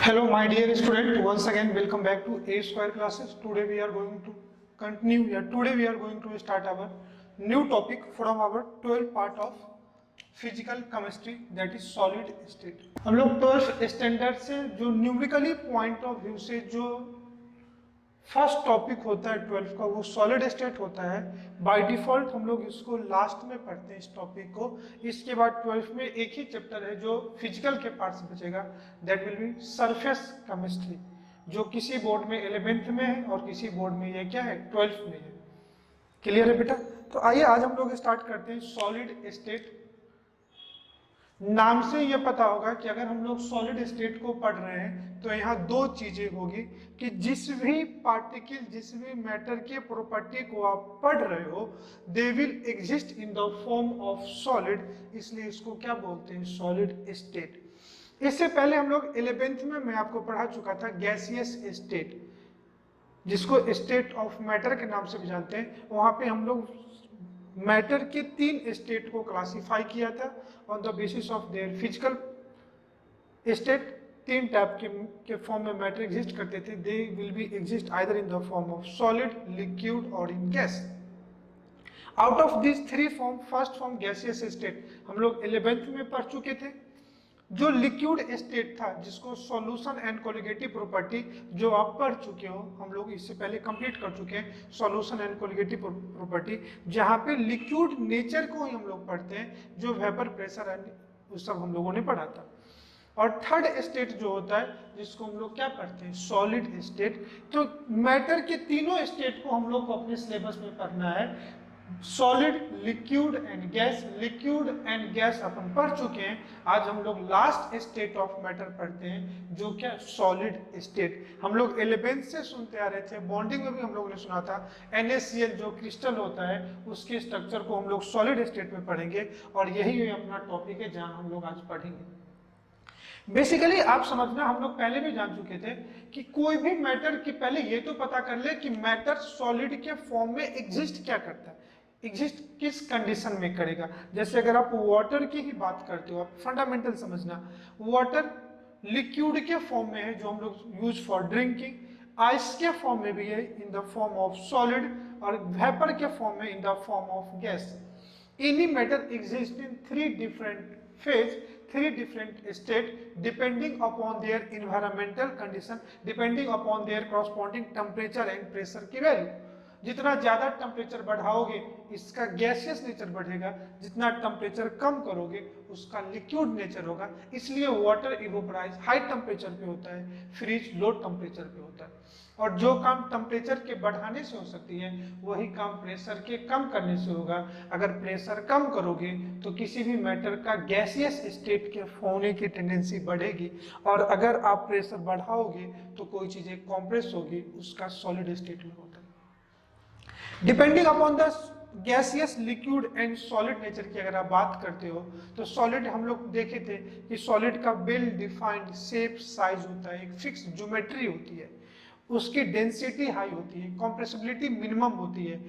Hello my dear student, once again welcome back to A Square classes. Today we are going to start our new topic from our 12th part of physical chemistry, that is solid state. हम लोग 12th standard से जो numerically point of view से जो first topic होता है 12th का वो सॉलिड स्टेट होता है। बाय डिफॉल्ट हम लोग इसको लास्ट में पढ़ते हैं इस टॉपिक को। इसके बाद 12th में एक ही चैप्टर है जो फिजिकल के पार्ट से बचेगा, that will be surface chemistry, जो किसी बोर्ड में 11th में है और किसी बोर्ड में ये क्या है 12th में है। क्लियर है बेटा? तो आइए आज हम लोग स्टार्ट करते हैं सॉलिड स्टेट। नाम से ये पता होगा कि अगर हम लोग सॉलिड स्टेट को पढ़ रहे हैं तो यहाँ दो चीजें होगी कि जिस भी पार्टिकल, जिस भी मैटर के प्रॉपर्टी को आप पढ़ रहे हो they will exist in the form of solid, इसलिए इसको क्या बोलते हैं सॉलिड स्टेट। इससे पहले हम लोग 11th में मैं आपको पढ़ा चुका था गैसियस स्टेट, जिसको स्टेट ऑफ मैटर के नाम से भी जानते हैं। वहां पे हम लोग मैटर के 3 स्टेट को क्लासिफाई किया था on the basis of their physical state. 3 type के फॉर्म में मैटर एग्जिस्ट करते थे। They will be exist either in the form of solid, liquid और in gas. Out of this 3 form, first form gaseous state हम लोग 11th में पढ़ चुके थे। जो लिक्विड स्टेट था, जिसको सॉल्यूशन एंड कोलिगेटिव प्रॉपर्टी, जो आप पढ़ चुके हो, हम लोग इससे पहले कंप्लीट कर चुके हैं सॉल्यूशन एंड कोलिगेटिव प्रॉपर्टी, जहां पे लिक्विड नेचर को ही हम लोग पढ़ते हैं, जो वेपर, प्रेशर एंड वो सब हम लोगों ने पढ़ा था। और थर्ड स्टेट जो होता है जिसको हम लोग क्या पढ़ते हैं सॉलिड स्टेट। तो मैटर के तीनों स्टेट को हम लोग को अपने सिलेबस में पढ़ना है। Solid, liquid and gas. Liquid and gas अपन पढ़ चुके हैं। आज हम लोग लास्ट स्टेट ऑफ मैटर पढ़ते हैं, जो क्या सॉलिड स्टेट। हम लोग 11th से सुनते आ रहे थे, बॉन्डिंग में भी हम लोगों ने सुना था NaCl जो क्रिस्टल होता है उसके स्ट्रक्चर को हम लोग सॉलिड स्टेट में पढ़ेंगे, और यही अपना टॉपिक है जहां हम लोग आज पढ़ेंगे। बेसिकली आप समझना, हम लोग पहले भी जान चुके थे कि कोई भी मैटर की पहले ये तो पता कर ले कि मैटर सॉलिड के फॉर्म में एग्जिस्ट क्या करता है, एग्जिस्ट किस कंडीशन में करेगा। जैसे अगर आप वाटर की ही बात करते हो, आप फंडामेंटल समझना, वाटर लिक्विड के फॉर्म में है जो हम लोग यूज फॉर ड्रिंकिंग, आइस के फॉर्म में भी है इन द फॉर्म ऑफ सॉलिड, और वेपर के फॉर्म में इन the form of gas. Any matter exist in 3 different phase, 3 different state depending upon their environmental condition, depending upon their corresponding temperature and pressure की value. जितना ज्यादा temperature बढ़ाओगे इसका gaseous nature बढ़ेगा, जितना temperature कम करोगे उसका लिक्विड नेचर होगा। इसलिए वाटर इवोपराइज हाई टेम्परेचर पे होता है, फ्रीज लो टेम्परेचर पे होता है। और जो काम टेम्परेचर के बढ़ाने से हो सकती है वही काम प्रेशर के कम करने से होगा। अगर प्रेशर कम करोगे तो किसी भी मैटर का गैसियस स्टेट के होने की टेंडेंसी बढ़ेगी, और अगर आप प्रेशर बढ़ाओगे तो कोई चीजें कॉम्प्रेस होगी, उसका सॉलिड स्टेट में होता है। Depending upon the gaseous, liquid and solid nature की अगर आप बात करते हो तो सॉलिड हम लोग देखे थे कि सॉलिड का वेल डिफाइंड शेप, साइज होता है, एक फिक्स ज्योमेट्री होती है, उसकी डेंसिटी हाई होती है, कंप्रेसिबिलिटी मिनिमम होती है,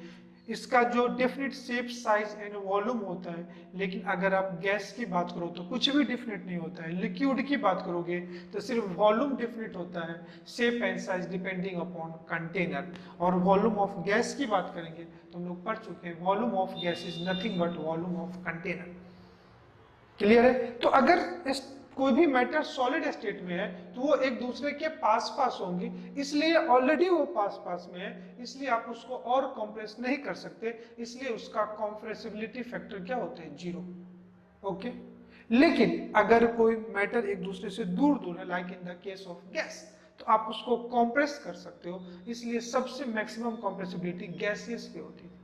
इसका जो definite shape, size and volume होता है। लेकिन अगर आप गैस की बात करो तो कुछ भी डेफिनेट नहीं होता है। लिक्विड की बात करोगे तो सिर्फ वॉल्यूम डेफिनेट होता है, shape and size depending upon container. और वॉल्यूम ऑफ गैस की बात करेंगे तो हम लोग पढ़ चुके हैं, volume of gas is nothing but volume of container. Clear है? तो अगर कोई भी मैटर सॉलिड स्टेट में है तो वो एक दूसरे के पास पास होंगे, इसलिए ऑलरेडी वो पास पास में है, इसलिए आप उसको और कंप्रेस नहीं कर सकते, इसलिए उसका कंप्रेसिबिलिटी फैक्टर क्या होता है 0। ओके। लेकिन अगर कोई मैटर एक दूसरे से दूर दूर है, like in the case of gas, तो आप उसको कंप्रेस कर सकते हो, इसलिए सबसे मैक्सिमम कंप्रेसिबिलिटी गैसियस की होती है।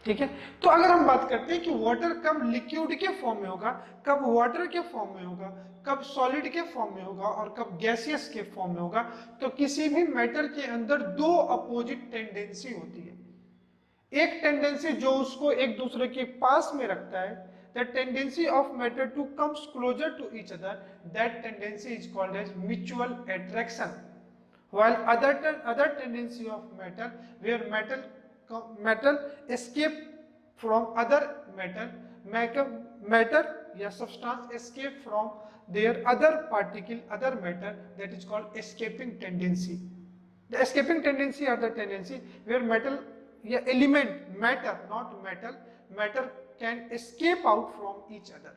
ठीक है? तो अगर हम बात करते हैं कि वाटर कब लिक्विड के फॉर्म में होगा, कब वाटर के फॉर्म में होगा, कब सॉलिड के फॉर्म में होगा और कब गैसियस के फॉर्म में होगा, तो किसी भी मैटर के अंदर 2 अपोजिट टेंडेंसी होती है। एक टेंडेंसी जो उसको एक दूसरे के पास में रखता है, the tendency of matter to comes closer to each other, that tendency is called as mutual attraction, while other tendency of matter where metal escape from other matter या substance escape from their other particle other matter, that is called escaping tendency. The escaping tendency are the tendency where metal या element, matter not metal, matter can escape out from each other.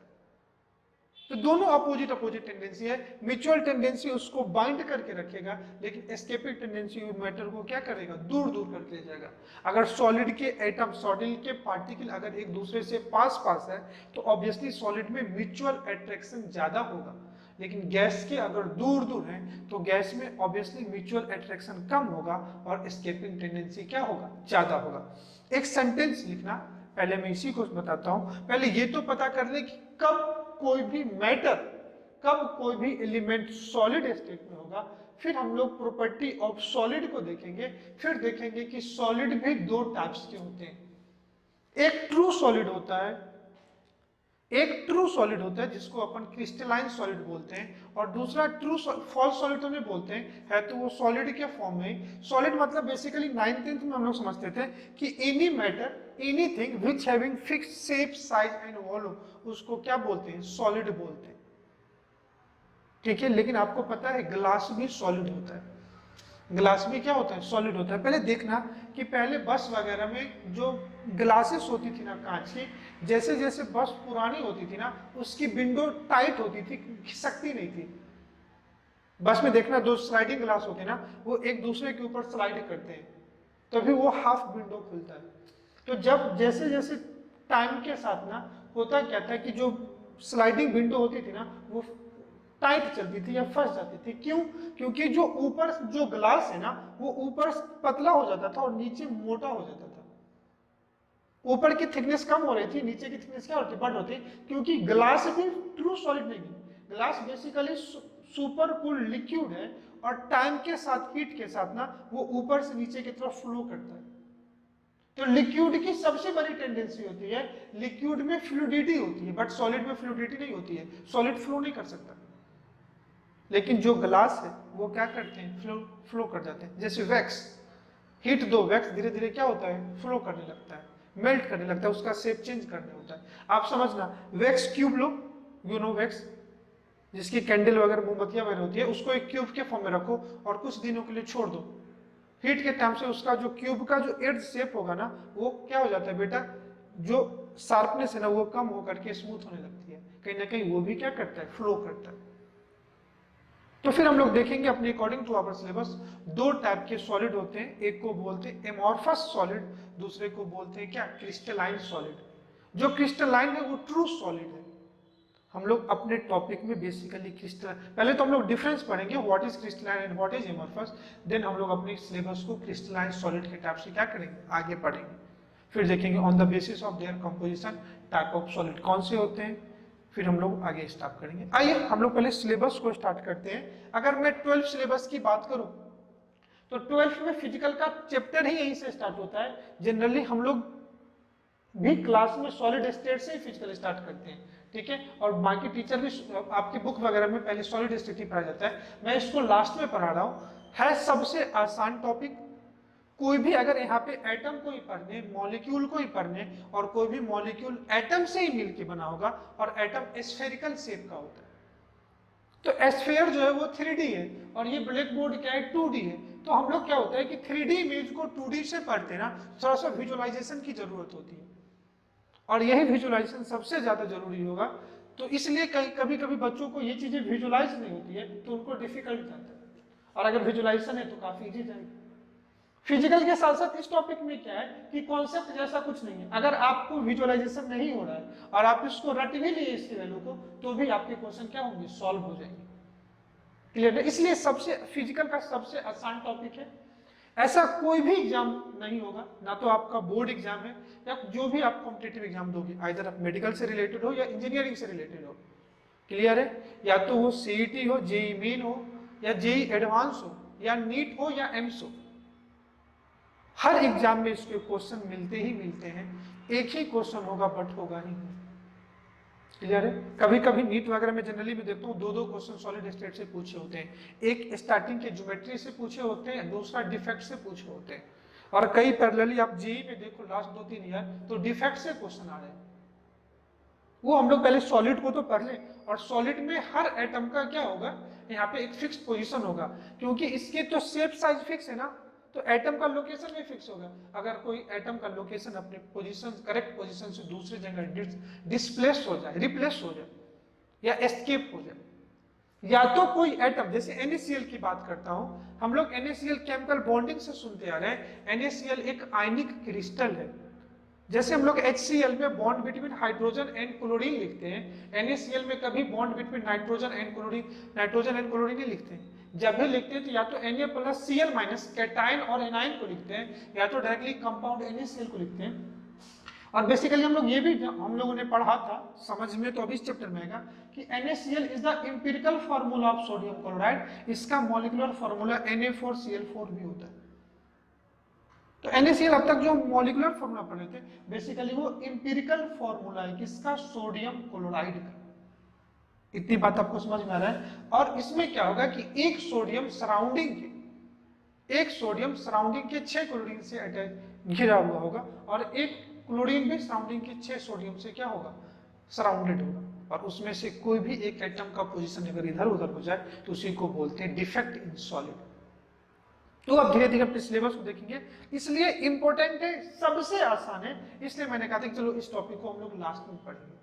तो दोनों opposite tendency है। Mutual tendency उसको bind करके रखेगा, लेकिन escaping tendency matter को क्या करेगा, दूर दूर करके ले जाएगा। अगर सॉलिड के एटम, सॉलिड के पार्टिकल अगर एक दूसरे से पास है तो ऑब्वियसली सॉलिड में म्यूचुअल अट्रैक्शन ज्यादा होगा, लेकिन गैस के अगर दूर दूर है तो गैस में ऑब्वियसली म्यूचुअल अट्रैक्शन कम होगा और एस्केपिंग टेंडेंसी क्या होगा, ज्यादा होगा। एक सेंटेंस लिखना, पहले मैं इसी को बताता हूं। पहले ये तो पता कर ले कि कब कोई भी मैटर, कब कोई भी एलिमेंट सॉलिड स्टेट में होगा, फिर हम लोग प्रॉपर्टी ऑफ सॉलिड को देखेंगे, फिर देखेंगे कि सॉलिड भी दो टाइप्स के होते हैं। एक ट्रू सॉलिड होता है, एक ट्रू सॉलिड होता है जिसको अपन क्रिस्टलाइन सॉलिड बोलते हैं, और दूसरा ट्रू फॉल्स सॉलिड तो नहीं बोलते हैं, है तो वो सॉलिड के फॉर्म में। सॉलिड मतलब बेसिकली 9th में हम लोग समझते थे कि any matter, anything which having fixed shape, size and volume, उसको क्या बोलते हैं, सॉलिड बोलते हैं। ठीक है, लेकिन आपको पता है ग्लास भी सॉलिड होता है, ग्लास भी क्या होता है, सॉलिड होता है। पहले देखना कि पहले बस वगैरह में जो ग्लासेस होती थी ना कांच की, जैसे जैसे बस पुरानी होती थी ना, उसकी विंडो टाइट होती थी, खिसकती नहीं थी। बस में देखना दो स्लाइडिंग ग्लास होते हैं ना, वो एक दूसरे के ऊपर स्लाइड करते हैं, तभी वो हाफ विंडो खुलता है। तो जब जैसे जैसे टाइम के साथ ना होता क्या था कि जो स्लाइडिंग विंडो होती थी ना, वो टाइट चलती थी या फंस जाती थी। क्यों? क्योंकि जो ऊपर जो ग्लास है ना, वो ऊपर पतला हो जाता था और नीचे मोटा हो जाता था। ऊपर की थिकनेस कम हो रही थी, नीचे की थिकनेस क्या होती, बढ़ होती, क्योंकि ग्लास भी ट्रू सॉलिड नहीं है। Glass basically super cool liquid है, और टाइम के साथ, हीट के साथ ना, वो ऊपर से नीचे की तरफ फ्लो करता है। तो लिक्विड की सबसे बड़ी टेंडेंसी होती है, लिक्विड में फ्लूइडिटी होती है, बट सॉलिड में फ्लूइडिटी नहीं होती है, सॉलिड फ्लो नहीं कर सकता। लेकिन जो ग्लास है वो क्या करते हैं, फ्लो कर जाते हैं। जैसे वैक्स, हीट दो, वैक्स धीरे धीरे क्या होता है, फ्लो करने लगता है, मेल्ट करने लगता है, उसका शेप चेंज करने होता है। आप समझना, wax cube low, you know wax, जिसकी कैंडल वगैरह, मोमबत्तियां वगैरह होती है, उसको एक क्यूब के फॉर्म में रखो और कुछ दिनों के लिए छोड़ दो। हीट के टाइम से उसका जो क्यूब का जो एज शेप होगा ना, वो क्या हो जाता है बेटा, जो शार्पनेस है ना, वो कम होकर के स्मूथ होने लगती है। कहीं ना कहीं वो भी क्या करता है, फ्लो करता है। तो फिर हम लोग देखेंगे अपने अकॉर्डिंग टू आवर सिलेबस, दो टाइप के सॉलिड होते हैं, एक को बोलते हैं एमॉर्फस सॉलिड, दूसरे को बोलते हैं क्या, क्रिस्टलाइन सॉलिड। जो क्रिस्टलाइन है वो ट्रू सॉलिड है। हम लोग अपने टॉपिक में बेसिकली क्रिस्टलाइन, पहले तो हम लोग डिफरेंस पढ़ेंगे, what is crystalline and what is amorphous, then हम लोग अपने सिलेबस को क्रिस्टलाइन सॉलिड के टाइप से क्या करेंगे, आगे पढ़ेंगे। फिर देखेंगे on the basis of their composition type of solid कौन से होते हैं, फिर हम लोग आगे स्टार्ट करेंगे। आइए हम लोग पहले सिलेबस को स्टार्ट करते हैं। अगर मैं 12th सिलेबस की बात करूं तो 12th में फिजिकल का चैप्टर ही यहीं से स्टार्ट होता है। जनरली हम लोग भी क्लास में सॉलिड स्टेट से ही फिजिकल स्टार्ट करते हैं, ठीक है, और बाकी टीचर भी आपकी बुक वगैरह में पहले सॉलिड स्टेट ही पढ़ाया जाता है। मैं इसको लास्ट में पढ़ा रहा हूँ, है सबसे आसान टॉपिक। कोई भी अगर यहाँ पे एटम को ही पढ़ने, मॉलिक्यूल को ही पढ़ने, और कोई भी मॉलिक्यूल एटम से ही मिलके बना होगा, और एटम स्फेरिकल शेप का होता है, तो एस्फेयर जो है वो 3D है, और ये ब्लैक बोर्ड क्या है, 2D है। तो हम लोग क्या होता है कि 3D इमेज को 2D से पढ़ते हैं ना, थोड़ा सा विजुअलाइजेशन की जरूरत होती है, और यही विजुअलाइजेशन सबसे ज्यादा जरूरी होगा। तो इसलिए कभी कभी बच्चों को ये चीजें विजुअलाइज नहीं होती है, तो उनको डिफिकल्ट जाता है, और अगर विजुअलाइजेशन है तो काफी इजी जाएगी। फिजिकल के साथ साथ इस टॉपिक में क्या है कि कॉन्सेप्ट जैसा कुछ नहीं है। अगर आपको विजुअलाइजेशन नहीं हो रहा है और आप इसको रट भी लिए इसकी वैल्यू को, तो भी आपके क्वेश्चन क्या होंगे, सॉल्व हो जाएंगे। क्लियर है? इसलिए सबसे फिजिकल का सबसे आसान टॉपिक है। ऐसा कोई भी एग्जाम नहीं होगा, ना तो आपका बोर्ड एग्जाम है या जो भी आप कॉम्पिटेटिव एग्जाम दोगे, आइदर आप मेडिकल से रिलेटेड हो या इंजीनियरिंग से रिलेटेड हो। क्लियर है? या तो वो सीईटी हो, जेई मेन हो, या जेई एडवांस हो, या नीट हो, या एम्स हो, हर एग्जाम में इसके क्वेश्चन मिलते ही मिलते हैं। एक ही क्वेश्चन होगा बट होगा ही नहीं। क्लियर है? कभी कभी नीट वगैरह में जनरली मैं देखता हूँ दो दो क्वेश्चन सॉलिड स्टेट से पूछे होते हैं, एक स्टार्टिंग के ज्योमेट्री से पूछे होते हैं, दूसरा डिफेक्ट से पूछे होते हैं, और कई पैरेलली आप जेई में देखो लास्ट 2-3 ईयर तो डिफेक्ट से क्वेश्चन आ रहे हैं। वो हम लोग पहले सॉलिड को तो पढ़ लें, और सॉलिड में हर एटम का क्या होगा, यहाँ पे एक फिक्स पोजीशन होगा, क्योंकि इसके तो शेप साइज फिक्स है ना, तो एटम का लोकेशन भी फिक्स होगा। अगर कोई एटम का लोकेशन अपने पोजीशन, करेक्ट पोजीशन से दूसरी जगह डिस्प्लेस हो जाए, रिप्लेस हो जाए या एस्केप हो जाए, या तो कोई एटम, जैसे NaCl की बात करता हूं, हम लोग NaCl केमिकल बॉन्डिंग से सुनते आ रहे हैं, NaCl एक आयनिक क्रिस्टल है। जैसे हम लोग HCl में bond between hydrogen and chlorine लिखते हैं, NaCl में कभी bond between nitrogen and chlorine नहीं लिखते हैं। जब भी लिखते हैं तो या तो Na+Cl- कैटायन और एनायन को लिखते हैं, या तो डायरेक्टली कंपाउंड NaCl को लिखते हैं। और बेसिकली हम लोग ये भी हम लोगों ने पढ़ा था समझ में, तो अभी इस चैप्टर में आएगा कि NaCl is the empirical formula of sodium chloride, इसका मॉलिक्यूलर फार्मूला Na4Cl4 भी होता है। तो NaCl अब तक जो मॉलिक्यूलर फार्मूला पढ़े थे, बेसिकली वो एम्पिरिकल फार्मूला है किसका, सोडियम क्लोराइड का। इतनी बात आपको समझ में आ रहा है। और इसमें क्या होगा कि एक सोडियम सराउंडिंग के 6 क्लोरीन से अटैच घिरा हुआ होगा, और एक क्लोरीन भी सराउंडिंग के 6 सोडियम से क्या होगा, सराउंडेड होगा, और उसमें से कोई भी एक एटम का पोजीशन अगर इधर उधर हो जाए तो उसी को बोलते हैं डिफेक्ट इन सॉलिड। तो अब धीरे धीरे अपने सिलेबस को देखेंगे, इसलिए इंपॉर्टेंट है, सबसे आसान है, इसलिए मैंने कहा था कि चलो इस टॉपिक को हम लोग लास्ट में पढ़ेंगे।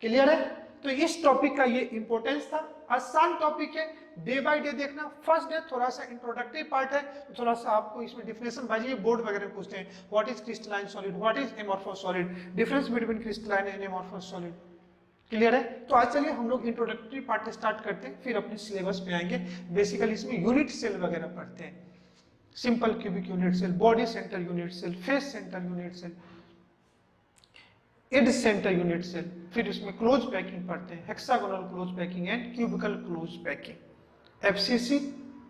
क्लियर है? तो इस टॉपिक का ये इंपॉर्टेंस था, आसान टॉपिक है, डे बाय डे देखना। फर्स्ट डे थोड़ा सा इंट्रोडक्टरी पार्ट है, तो थोड़ा सा आपको इसमें डिफिनेशन बाजी बोर्ड वगैरह में पूछते हैं, what is crystalline solid, what is amorphous solid, difference between crystalline and amorphous solid. Clear है? तो आज चलिए हम लोग इंट्रोडक्टरी पार्ट स्टार्ट करते हैं, फिर अपने सिलेबस पे आएंगे। बेसिकली इसमें यूनिट सेल वगैरह पढ़ते हैं, simple cubic unit cell, body center unit cell, face center unit cell, edge center unit cell, फिर इसमें क्लोज पैकिंग पढ़ते हैं, hexagonal close packing and cubical close packing, FCC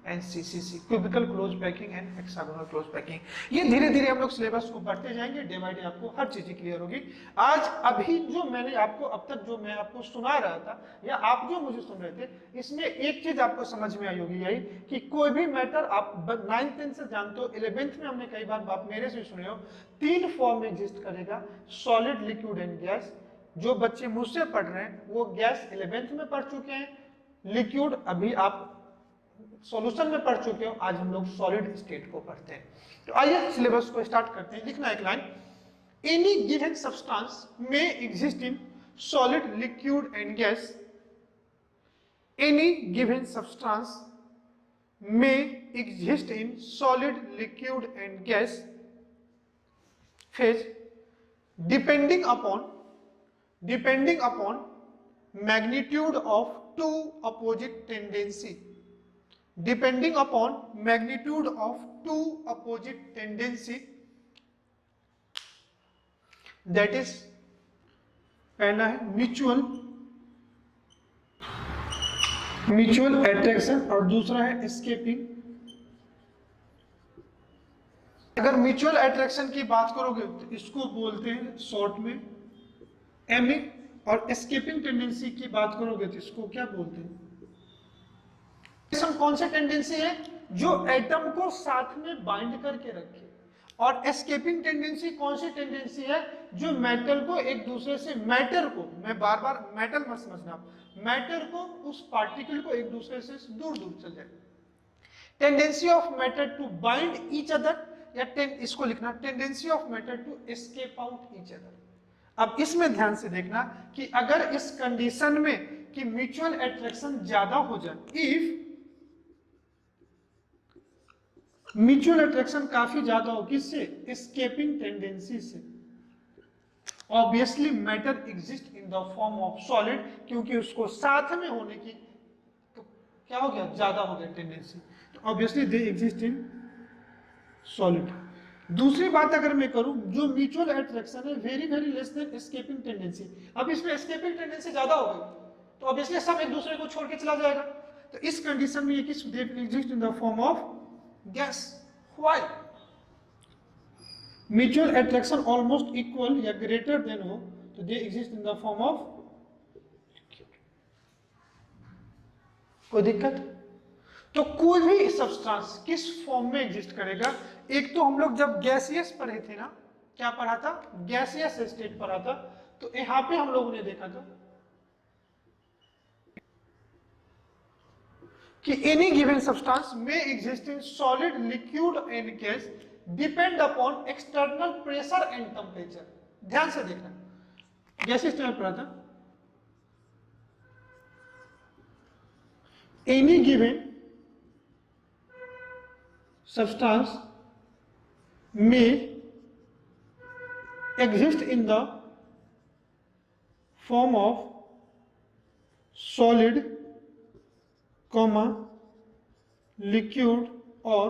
and CCC, cubical close packing and hexagonal close packing. ये धीरे धीरे हम लोग syllabus को बढ़ते जाएंगे, डे बाय डे आपको हर चीज क्लियर होगी। आज अभी जो मैंने आपको अब तक जो मैं आपको सुना रहा था, या आप जो मुझे सुन रहे थे, इसमें एक चीज आपको समझ में आई होगी, यही कि कोई भी मैटर आप 9th 10th से जानते हो, 11th में हमने कई बार आप मेरे से सुने हो, 3 फॉर्म में एग्जिस्ट करेगा, सॉलिड, लिक्विड एंड गैस। जो बच्चे मुझसे पढ़ रहे हैं वो गैस 11th में पढ़ चुके हैं, लिक्विड अभी आप सॉल्यूशन में पढ़ चुके हो, आज हम लोग सॉलिड स्टेट को पढ़ते हैं। तो आइए सिलेबस को स्टार्ट करते हैं। लिखना एक लाइन, एनी गिवन सब्सटेंस में exist in solid, liquid and gas, any given substance में exist in solid, liquid and gas phase depending upon magnitude of two opposite tendency, depending upon magnitude of two opposite tendency, that is पहला है mutual attraction और दूसरा है escaping. अगर mutual attraction की बात करोगे तो इसको बोलते हैं शॉर्ट में MA, और एस्केपिंग टेंडेंसी की बात करोगे तो इसको क्या बोलते हैं, कौन सी टेंडेंसी है, जो एटम को साथ में बाइंड करके रखे, और एस्केपिंग टेंडेंसी कौन सी टेंडेंसी है, जो मेटल को एक दूसरे से, मैटर को, मैं बार बार मेटल मत समझना, मैटर को, उस पार्टिकल को एक दूसरे से दूर दूर चल जाए। Tendency of matter to bind each other, या इसको लिखना tendency of matter to escape out each other. अब इसमें ध्यान से देखना कि अगर इस कंडीशन में कि म्यूचुअल अट्रैक्शन ज्यादा हो जाए, इफ म्यूचुअल अट्रैक्शन काफी ज्यादा हो, किससे, एस्केपिंग टेंडेंसी से, obviously matter exist in the form of solid, क्योंकि उसको साथ में होने की तो क्या हो गया, ज्यादा हो गया टेंडेंसी, तो obviously they exist in solid. दूसरी बात अगर मैं करूं, जो म्यूचुअल अट्रैक्शन है very very less than escaping tendency, अब इसमें एस्केपिंग टेंडेंसी ज्यादा हो गई तो ऑब्वियसली सब एक दूसरे को छोड़ के चला जाएगा, तो इस कंडीशन में ये किस, they exist in the form of gas. Why, mutual attraction almost equal या ग्रेटर देन हो तो they exist in the form of, कोई दिक्कत? तो कोई भी सब्सटेंस किस फॉर्म में एग्जिस्ट करेगा, एक तो हम लोग जब गैसियस पढ़े थे ना, क्या पढ़ा था, गैसियस स्टेट पढ़ा था, तो यहां पे हम लोगों ने देखा था कि एनी गिवन सब्सटेंस में exist in solid, liquid and gas depend upon external pressure and temperature. ध्यान से देखना, गैसेस टाइप पढ़ा था, एनी गिवन सब्सटेंस में exist in the form of solid, liquid और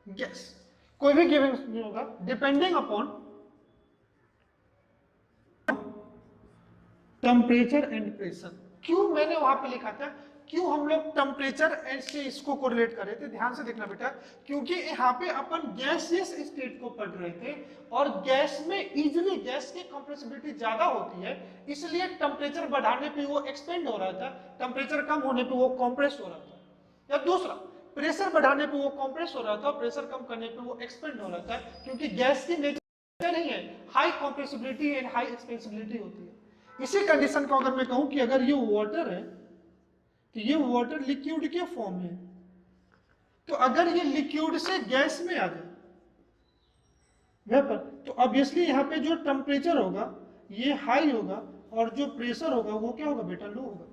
गैस। कोई भी गिवन नहीं होगा depending upon temperature and pressure. क्यों मैंने वहां पे लिखा था, क्यों हम लोग टेम्परेचर से इसको कोरिलेट कर रहे थे, ध्यान से देखना बेटा, क्योंकि यहाँ पे अपन गैसियस स्टेट को पढ़ रहे थे और गैस में इजीली गैस की कंप्रेसिबिलिटी ज्यादा होती है, इसलिए टेम्परेचर बढ़ाने पे वो एक्सपेंड हो रहा था, टेम्परेचर कम होने पे वो कंप्रेस हो रहा था। या दूसरा, प्रेशर बढ़ाने पे वो कंप्रेस हो रहा था, प्रेशर कम करने पे वो एक्सपेंड हो रहा था, क्योंकि गैस की नेचर नहीं है, हाई कंप्रेसिबिलिटी एंड हाई एक्सपेंसिबिलिटी होती है। इसी कंडीशन को अगर मैं कहूं कि अगर ये वाटर है तो ये वाटर लिक्विड के फॉर्म में, तो अगर ये लिक्विड से गैस में आ जाए वेपर, तो ऑब्वियसली यहाँ पे जो टेम्परेचर होगा ये हाई होगा और जो प्रेशर होगा वो क्या होगा बेटा, लो होगा।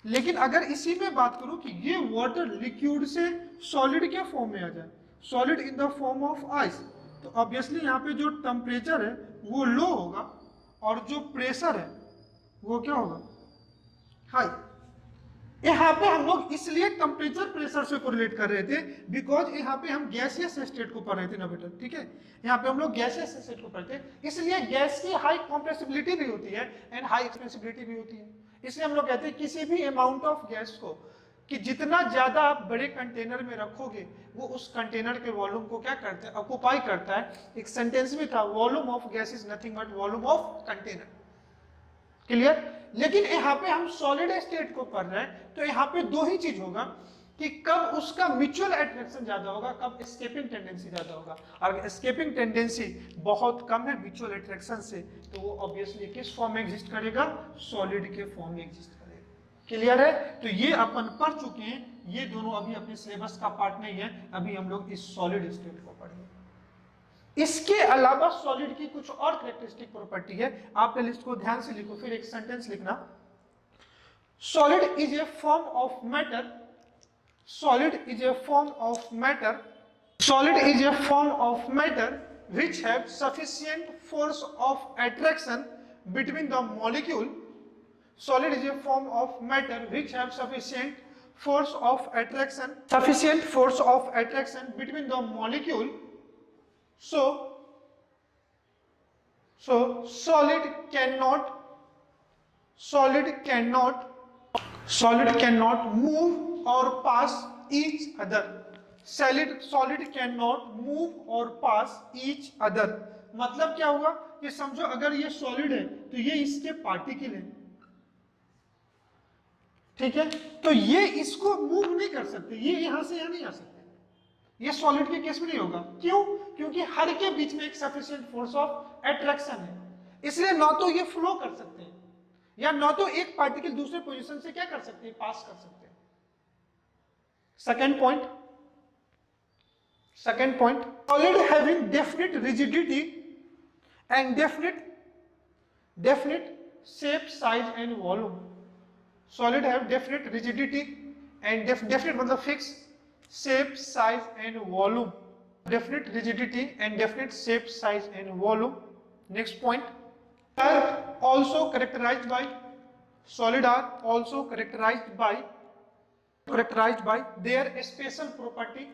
लेकिन अगर इसी में बात करूं कि ये वाटर लिक्विड से सॉलिड के फॉर्म में आ जाए, solid in the form of ice, तो ऑब्वियसली यहाँ पे जो टेम्परेचर है वो लो होगा और जो प्रेशर है वो क्या होगा, हाई। यहाँ पे हम लोग इसलिए टेम्परेचर प्रेशर से कोरिलेट कर रहे थे बिकॉज यहाँ पे हम गैसियस स्टेट को पढ़ रहे थे ना बेटा, ठीक है, यहाँ पे हम लोग गैसियस स्टेट को पढ़ते हैं, इसलिए गैस की हाई कंप्रेसिबिलिटी भी होती है एंड हाई एक्सपेंसिबिलिटी भी होती है। इसलिए हम लोग कहते हैं किसी भी अमाउंट ऑफ गैस को कि जितना ज्यादा आप बड़े कंटेनर में रखोगे वो उस कंटेनर के वॉल्यूम को क्या करता है, ऑक्यूपाई करता है। एक सेंटेंस भी था, volume of gas is nothing but volume of container. Clear. लेकिन यहाँ पे हम सॉलिड स्टेट को पढ़ रहे हैं तो यहाँ पे दो ही चीज होगा कि कब उसका म्यूचुअल अट्रैक्शन ज्यादा होगा, कब एस्केपिंग टेंडेंसी ज्यादा होगा। अगर एस्केपिंग टेंडेंसी बहुत कम है म्यूचुअल अट्रैक्शन से, तो वो ऑब्वियसली किस फॉर्म में एग्जिस्ट करेगा, सॉलिड के फॉर्म में एग्जिस्ट करेगा। क्लियर है। तो ये अपन पढ़ चुके हैं, ये दोनों अभी अपने सिलेबस का पार्ट नहीं है, अभी हम लोग इस सॉलिड स्टेट को पढ़ेंगे। इसके अलावा सॉलिड की कुछ और कैरेक्टरिस्टिक प्रॉपर्टी है, आप लिस्ट को ध्यान से लिखो, फिर एक सेंटेंस लिखना। Solid is a form of matter, solid is a form of matter, solid is a form of matter which have sufficient force of attraction between the molecule. Solid is a form of matter which have sufficient force of attraction between the molecule. So solid cannot move or pass each other. Solid cannot move or pass each other. मतलब क्या हुआ, ये समझो अगर ये solid है तो ये इसके पार्टिकल है, ठीक है, तो ये इसको मूव नहीं कर सकते, ये यहां से यहां नहीं आ सकते। ये सॉलिड के केस में नहीं होगा। क्यों? क्योंकि हर के बीच में एक सफिशिएंट फोर्स ऑफ अट्रैक्शन है, इसलिए ना तो ये फ्लो कर सकते हैं या ना तो एक पार्टिकल दूसरे पोजीशन से क्या कर सकते हैं, पास कर सकते हैं। Second point, solid having definite rigidity and definite shape, size and volume. Solid have definite rigidity and definite मतलब fixed shape, size and volume. Definite rigidity and definite shape, size and volume. Next point, are also characterized by solid are also characterized by their special property.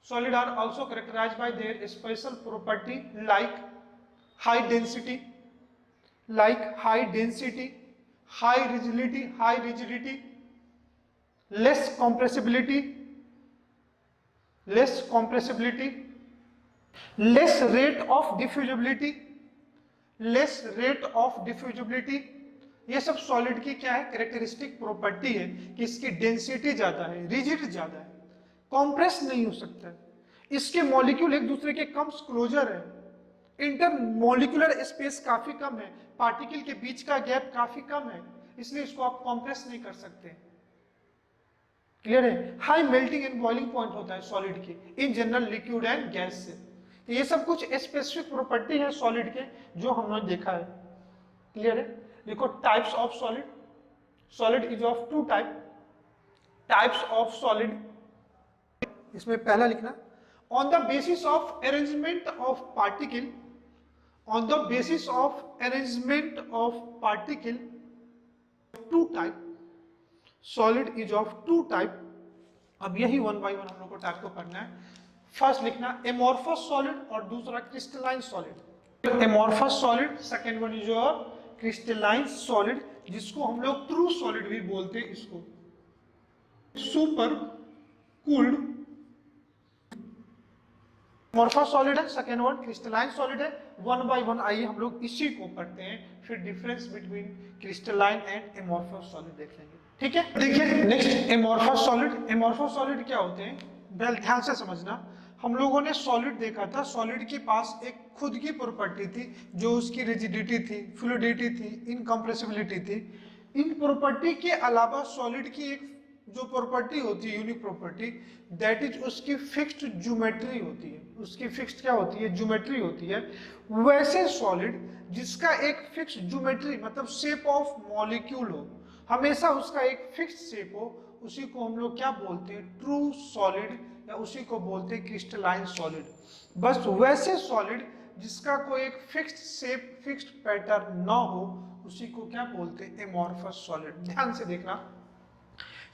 Solid are also characterized by their special property like high density, high rigidity, less compressibility, less rate of diffusibility, ये सब solid की क्या है, characteristic property है कि इसकी density ज्यादा है, रिजिड ज्यादा है, कॉम्प्रेस नहीं हो सकता है, इसके मॉलिक्यूल एक दूसरे के कम क्लोजर है, इंटरमोलिकुलर स्पेस काफी कम है, पार्टिकल के बीच का गैप काफी कम है, इसलिए इसको आप कॉम्प्रेस नहीं कर सकते। क्लियर है? High melting and boiling point होता है सॉलिड के in general liquid and gas से। तो ये सब कुछ स्पेसिफिक प्रॉपर्टी है सॉलिड के जो हमने देखा है। क्लियर है? देखो types of solid, solid is of two type, types of solid, इसमें पहला लिखना on the basis of arrangement of particle, on the basis of arrangement of particle two type, solid is of two type. अब यही one by one हम लोग को type को पढ़ना है। फर्स्ट लिखना एमोर्फस सॉलिड और दूसरा crystalline solid. Amorphous solid, second one is your crystalline solid, जिसको हम लोग ट्रू सॉलिड भी बोलते हैं। इसको सुपर कूल्ड एमोर्फस सॉलिड है, सेकेंड वन क्रिस्टलाइन सॉलिड है। वन बाय वन आइए हम लोग इसी को पढ़ते हैं, फिर difference between crystalline and amorphous solid देख लेंगे। ठीक है, देखिए next amorphous solid. Amorphous solid क्या होते हैं, वेल ध्यान से समझना। हम लोगों ने सॉलिड देखा था, सॉलिड के पास एक खुद की प्रॉपर्टी थी जो उसकी रिजिडिटी थी, फ्लूइडिटी थी, इनकम्प्रेसिबिलिटी थी। इन प्रॉपर्टी के अलावा सॉलिड की एक जो प्रॉपर्टी होती है, यूनिक प्रॉपर्टी, दैट इज उसकी फिक्स्ड ज्योमेट्री होती है। उसकी फिक्स्ड क्या होती है, ज्योमेट्री होती है। वैसे सॉलिड जिसका एक फिक्स्ड ज्योमेट्री मतलब शेप ऑफ मॉलिक्यूल हो, हमेशा उसका एक फिक्स्ड शेप हो, उसी को हम लोग क्या बोलते हैं, ट्रू सॉलिड, या उसी को बोलते हैं क्रिस्टलाइन सॉलिड। बस वैसे सॉलिड जिसका कोई एक फिक्स्ड शेप, फिक्स्ड पैटर्न ना हो, उसी को क्या बोलते हैं, एमोर्फस सॉलिड। ध्यान से देखना,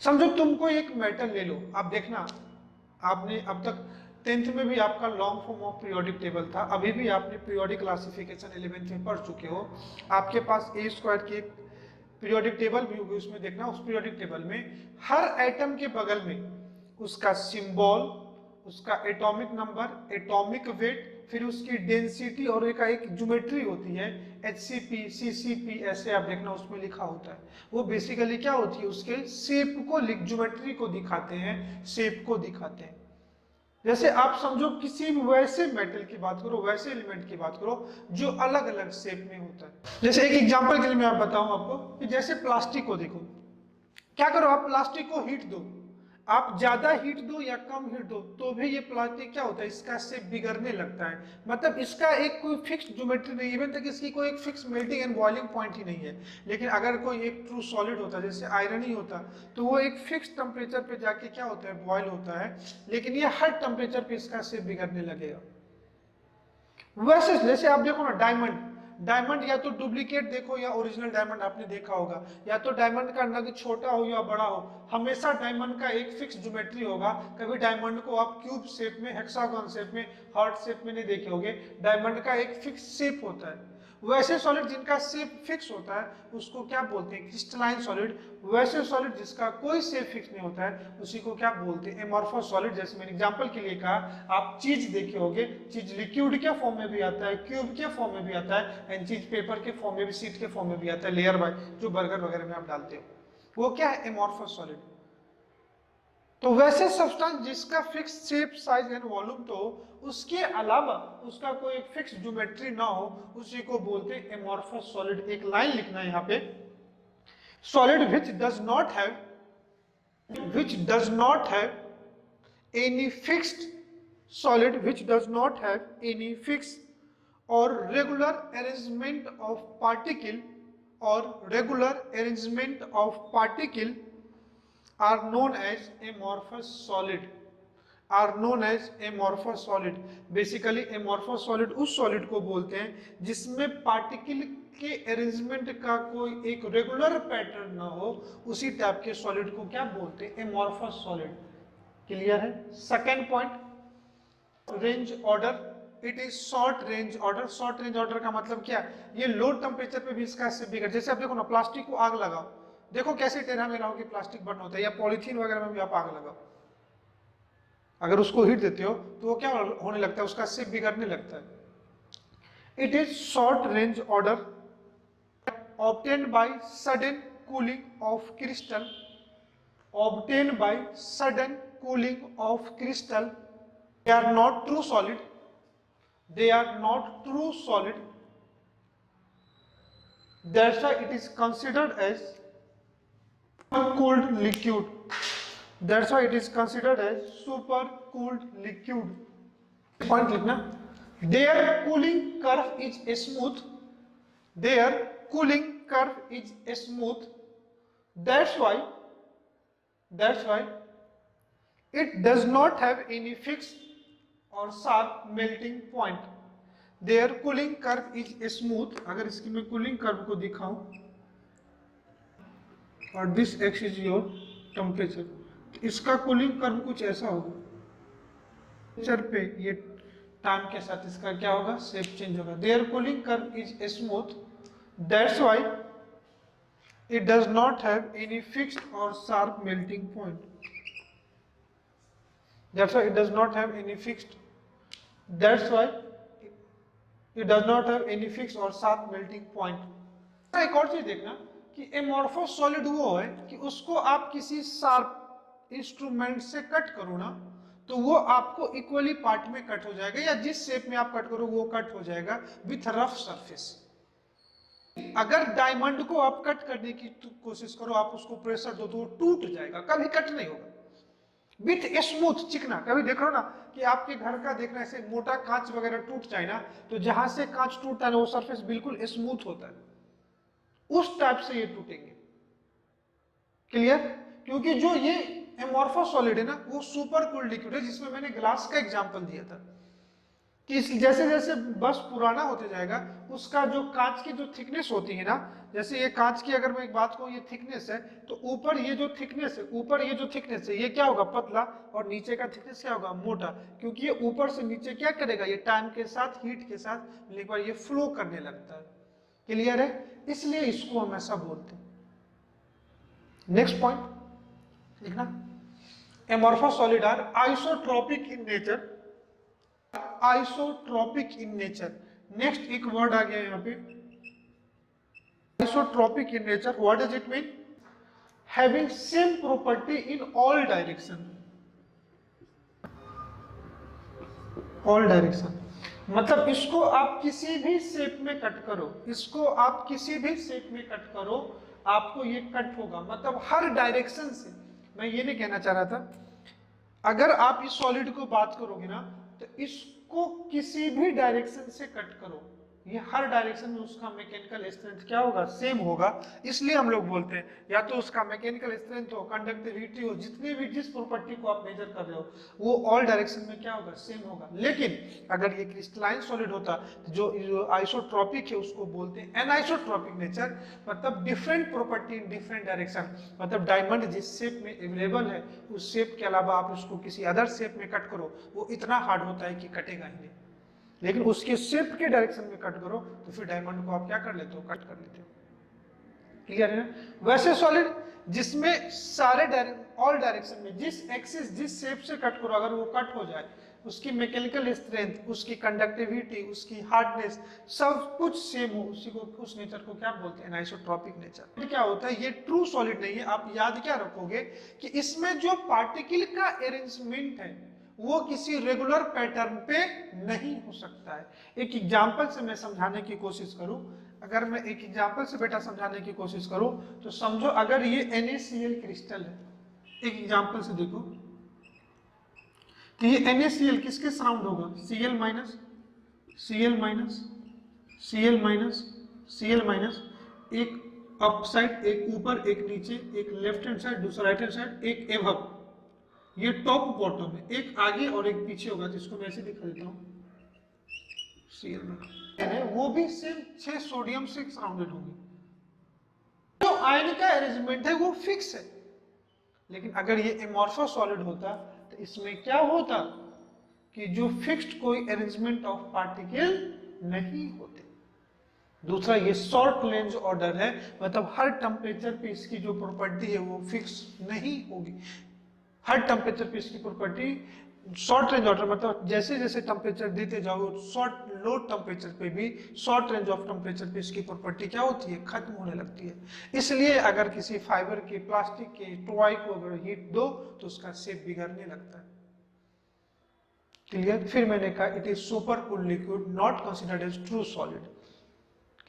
समझो तुमको एक मेटल ले लो, आप देखना आपने अब तक 10th में भी आपका long form of periodic table था, अभी भी आपने पीरियोडिक क्लासिफिकेशन 11th में पढ़ चुके हो। आपके पास ए स्क्वायर की पीरियोडिक टेबल भी होगी, उसमें देखना उस पीरियोडिक टेबल में हर एटम के बगल में उसका सिंबल, उसका एटॉमिक नंबर, एटॉमिक वेट, फिर उसकी डेंसिटी और एक ज्योमेट्री होती है, HCP, CCP, ऐसे आप देखना उसमें लिखा होता है। वो बेसिकली क्या होती है, उसके शेप को, ज्योमेट्री को दिखाते हैं, शेप को दिखाते हैं। जैसे आप समझो किसी भी वैसे मेटल की बात करो, वैसे एलिमेंट की बात करो जो अलग अलग शेप में होता है। जैसे एक एग्जांपल के लिए मैं बताऊं आपको कि जैसे प्लास्टिक को देखो, क्या करो आप प्लास्टिक को हीट दो, आप ज्यादा हीट दो या कम हीट दो तो भी ये प्लास्टिक क्या होता है, इसका शेप बिगड़ने लगता है। मतलब इसका एक कोई फिक्स ज्योमेट्री नहीं है, इवन तक इसकी कोई एक fix melting and boiling point ही नहीं है। लेकिन अगर कोई एक ट्रू सॉलिड होता, जैसे आयरन ही होता, तो वो एक फिक्स टेम्परेचर पे जाके क्या होता है, बॉयल होता है, लेकिन ये हर टेम्परेचर पे इसका शेप बिगड़ने लगेगा। वैसे जैसे आप देखो ना डायमंड, डायमंड या तो डुप्लीकेट देखो या ओरिजिनल डायमंड आपने देखा होगा, या तो डायमंड का नग छोटा हो या बड़ा हो, हमेशा डायमंड का एक फिक्स ज्योमेट्री होगा। कभी डायमंड को आप क्यूब शेप में, हेक्सागन शेप में, हार्ट शेप में नहीं देखे होंगे। डायमंड का एक फिक्स शेप होता है। वैसे सॉलिड जिनका शेप फिक्स होता है उसको क्या बोलते हैं, क्रिस्टलाइन सॉलिड। वैसे सॉलिड जिसका कोई शेप फिक्स नहीं होता है उसी को क्या बोलते हैं, एमोर्फस सॉलिड। जैसे मैंने एग्जांपल के लिए कहा, आप चीज देखे होंगे, चीज लिक्विड के फॉर्म में भी आता है, क्यूब के फॉर्म में भी आता है, एंड चीज पेपर के फॉर्म में भी, शीट के फॉर्म में भी आता है, लेयर बाय, जो बर्गर वगैरह में आप डालते हो, वो क्या है, एमोर्फस सॉलिड। तो वैसे सब्सटेंस जिसका fix shape, size and volume तो उसके अलावा उसका कोई एक फिक्स ज्योमेट्री ना हो, उसी को बोलते हैं एमोर्फस सॉलिड। एक लाइन लिखना है यहाँ पे, solid which does not have any fixed, solid which does not have any fix और रेगुलर अरेंजमेंट ऑफ पार्टिकल, और regular arrangement of particle are known as amorphous solid, are known as amorphous solid। Basically amorphous solid उस solid को बोलते हैं जिसमें particle के arrangement का कोई एक रेगुलर पैटर्न ना हो, उसी टाइप के सॉलिड को क्या बोलते हैं, amorphous solid। क्लियर है? Second point, range order, it is short range order. Short range order का मतलब क्या, ये लो टेम्परेचर पे भी इसका शेप बिगड़, जैसे आप देखो ना प्लास्टिक को आग लगाओ, देखो कैसे टेढ़ा मेढ़ा होकर प्लास्टिक बर्न होता है, या पॉलीथीन वगैरह में भी आप आग लगाओ, अगर उसको हीट देते हो तो वो क्या होने लगता है, उसका शेप बिगड़ने लगता है। It is short range order obtained by sudden cooling of crystal, obtained by sudden cooling of crystal, they are not true solid, they are not true solid. That's why it is considered as supercooled liquid. That's why it is considered as supercooled liquid. Point लिखना. Their cooling curve is smooth. Their cooling curve is smooth. That's why it does not have any fixed or sharp melting point. Their cooling curve is smooth. अगर इसकी मैं cooling curve को दिखाऊं और this x is your temperature, इसका cooling curve कुछ ऐसा होगा. टेम्परेचर पे ये टाइम के साथ इसका क्या होगा, शेप चेंज होगा. Their cooling curve is smooth. That's why it does not have any fixed or sharp melting point. That's why it does not have any fixed. That's why it does not have any fixed or sharp melting point. एक और चीज देखना कि एमोर्फोस solid वो है कि उसको आप किसी शार्प इंस्ट्रूमेंट से कट करो ना तो वो आपको इक्वली पार्ट में कट हो जाएगा, या जिस शेप में आप कट करो वो कट हो जाएगा विथ रफ सरफेस. अगर डायमंड को आप कट करने की कोशिश करो, आप उसको प्रेशर दो तो वो टूट जाएगा, कभी कट नहीं होगा. विथ स्मूथ चिकना, कभी देख लो ना कि आपके घर का देखना ऐसे मोटा कांच वगैरह टूट जाए ना तो जहां से कांच टूटता है ना वो सरफेस बिल्कुल स्मूथ होता है, उस टाइप से ये टूटेंगे. क्लियर? क्योंकि जो ये एमोर्फोस सॉलिड है ना वो सुपर कूल्ड लिक्विड है, जिसमें मैंने ग्लास का एग्जांपल दिया था कि जैसे जैसे बस पुराना होते जाएगा उसका जो कांच की जो थिकनेस होती है ना, जैसे ये कांच की अगर मैं एक बात कहूँ ये थिकनेस है तो ऊपर ये जो थिकनेस है ये क्या होगा, पतला, और नीचे का थिकनेस क्या होगा, मोटा. क्योंकि ये ऊपर से नीचे क्या करेगा, ये टाइम के साथ हीट के साथ एक बार ये फ्लो करने लगता है. क्लियर है? इसलिए इसको हम ऐसा बोलते हैं. नेक्स्ट पॉइंट लिखना. Amorphous solid are isotropic in nature. Isotropic in nature. Next एक वर्ड आ गया यहाँ पे, isotropic in nature. What does it mean? Having same property in all direction. All direction मतलब इसको आप किसी भी शेप में कट करो, इसको आप किसी भी शेप में कट करो आपको ये कट होगा. मतलब हर डायरेक्शन से. मैं ये नहीं कहना चाह रहा था, अगर आप इस सॉलिड को बात करोगे ना तो इसको किसी भी डायरेक्शन से कट करो, ये हर डायरेक्शन में उसका मैकेनिकल स्ट्रेंथ क्या होगा, सेम होगा. इसलिए हम लोग बोलते हैं या तो उसका मैकेनिकल स्ट्रेंथ हो, कंडक्टिविटी हो, जितनी भी जिस प्रॉपर्टी को आप मेजर कर रहे हो वो ऑल डायरेक्शन में क्या होगा, सेम होगा. लेकिन अगर ये क्रिस्टलाइन सॉलिड होता जो आइसोट्रॉपिक है उसको बोलते हैं एनाइसोट्रॉपिक नेचर. मतलब different property in different direction. मतलब डायमंड जिस शेप में अवेलेबल है उस शेप के अलावा आप उसको किसी अदर शेप में कट करो वो इतना हार्ड होता है कि कटेगा ही नहीं. लेकिन उसके शेप के डायरेक्शन में कट करो तो फिर डायमंड को आप क्या कर लेते हो, कट कर लेते हो. क्लियर है? वैसे सॉलिड जिसमें सारे ऑल डायरेक्शन में जिस एक्सिस जिस शेप से कट करो अगर वो कट हो जाए उसकी मैकेनिकल स्ट्रेंथ, उसकी कंडक्टिविटी, उसकी हार्डनेस सब कुछ सेम हो, उसी को उस नेचर को क्या बोलते हैं, एनाइसोट्रॉपिक नेचर. क्या होता है, ये ट्रू सॉलिड नहीं है. आप याद क्या रखोगे कि इसमें जो पार्टिकल का अरेंजमेंट है वो किसी रेगुलर पैटर्न पे नहीं हो सकता है. एक एग्जांपल से मैं समझाने की कोशिश करूं, अगर मैं एक एग्जांपल से बेटा समझाने की कोशिश करूं तो समझो अगर ये NaCl क्रिस्टल है, एक एग्जांपल से देखो तो ये NaCl किसके सराउंड होगा, Cl minus Cl minus Cl minus Cl minus, एक अप साइड, एक ऊपर, एक नीचे, एक लेफ्ट हैंड साइड, दूसरा राइट हैंड साइड, एक एबव. ये टॉप बॉटम है, एक आगे और एक पीछे होगा जिसको मैं ऐसे दिखा देता हूँ. वो भी सेम 6 सोडियम से सराउंडेड होंगे. तो आयन का अरेंजमेंट है वो फिक्स है. लेकिन अगर ये एमोर्फोस सॉलिड होता तो इसमें क्या होता कि जो फिक्स्ड कोई अरेंजमेंट ऑफ पार्टिकल नहीं होते. दूसरा ये शॉर्ट रेंज ऑर्डर है, मतलब हर टेम्परेचर पे इसकी जो प्रॉपर्टी है वो फिक्स नहीं होगी. हर टेम्परेचर पे इसकी प्रॉपर्टी शॉर्ट रेंज ऑर्डर, मतलब जैसे जैसे टेम्परेचर देते जाओ लो टेम्परेचर पे भी शॉर्ट रेंज ऑफ टेम्परेचर पे इसकी प्रॉपर्टी क्या होती है, खत्म होने लगती है. इसलिए अगर किसी फाइबर के, प्लास्टिक के टॉय को अगर हीट दो तो उसका शेप बिगड़ने लगता है. क्लियर। फिर मैंने कहा it is super cool liquid not considered as true solid.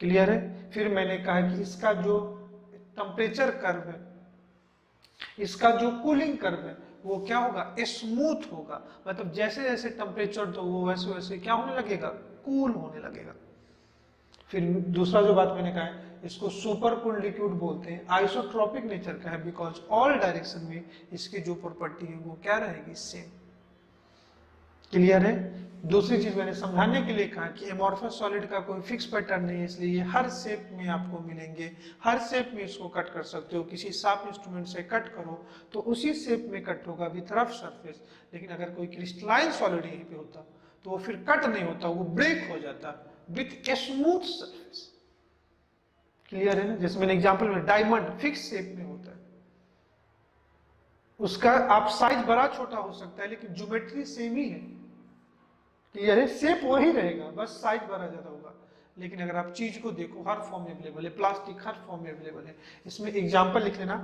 Clear है। फिर मैंने कहा कि इसका जो टेम्परेचर कर्व है, इसका जो कूलिंग कर्व है वो क्या होगा, स्मूथ होगा। मतलब जैसे जैसे टेम्परेचर दो वो वैसे वैसे क्या होने लगेगा, कूल होने लगेगा। फिर दूसरा जो बात मैंने कहा है, इसको सुपर कूल लिक्विड बोलते हैं, आइसोट्रोपिक नेचर का है, बिकॉज ऑल डायरेक्शन में इसकी जो प्रॉपर्टी है वो क्या रहेगी, सेम। क्लियर है। दूसरी चीज मैंने समझाने के लिए कहा कि एमॉर्फस सॉलिड का कोई फिक्स पैटर्न नहीं है, इसलिए ये हर शेप में आपको मिलेंगे, हर शेप में इसको कट कर सकते हो। किसी शार्प इंस्ट्रूमेंट से कट करो तो उसी शेप में कट होगा विथ रफ सरफेस। लेकिन अगर कोई क्रिस्टलाइन सॉलिड यहीं पे होता तो वो फिर कट नहीं होता, वो ब्रेक हो जाता with a smooth surface. Clear है ना। जैसे मैंने एग्जांपल में डायमंड फिक्स शेप में होता है, उसका आप साइज बड़ा छोटा हो सकता है लेकिन ज्योमेट्री सेम ही है। क्लियर है। शेप वही रहेगा, बस साइज बड़ा ज्यादा होगा। लेकिन अगर आप चीज को देखो, हर फॉर्म में अवेलेबल है, प्लास्टिक हर फॉर्म में अवेलेबल है। इसमें एग्जांपल लिख लेना,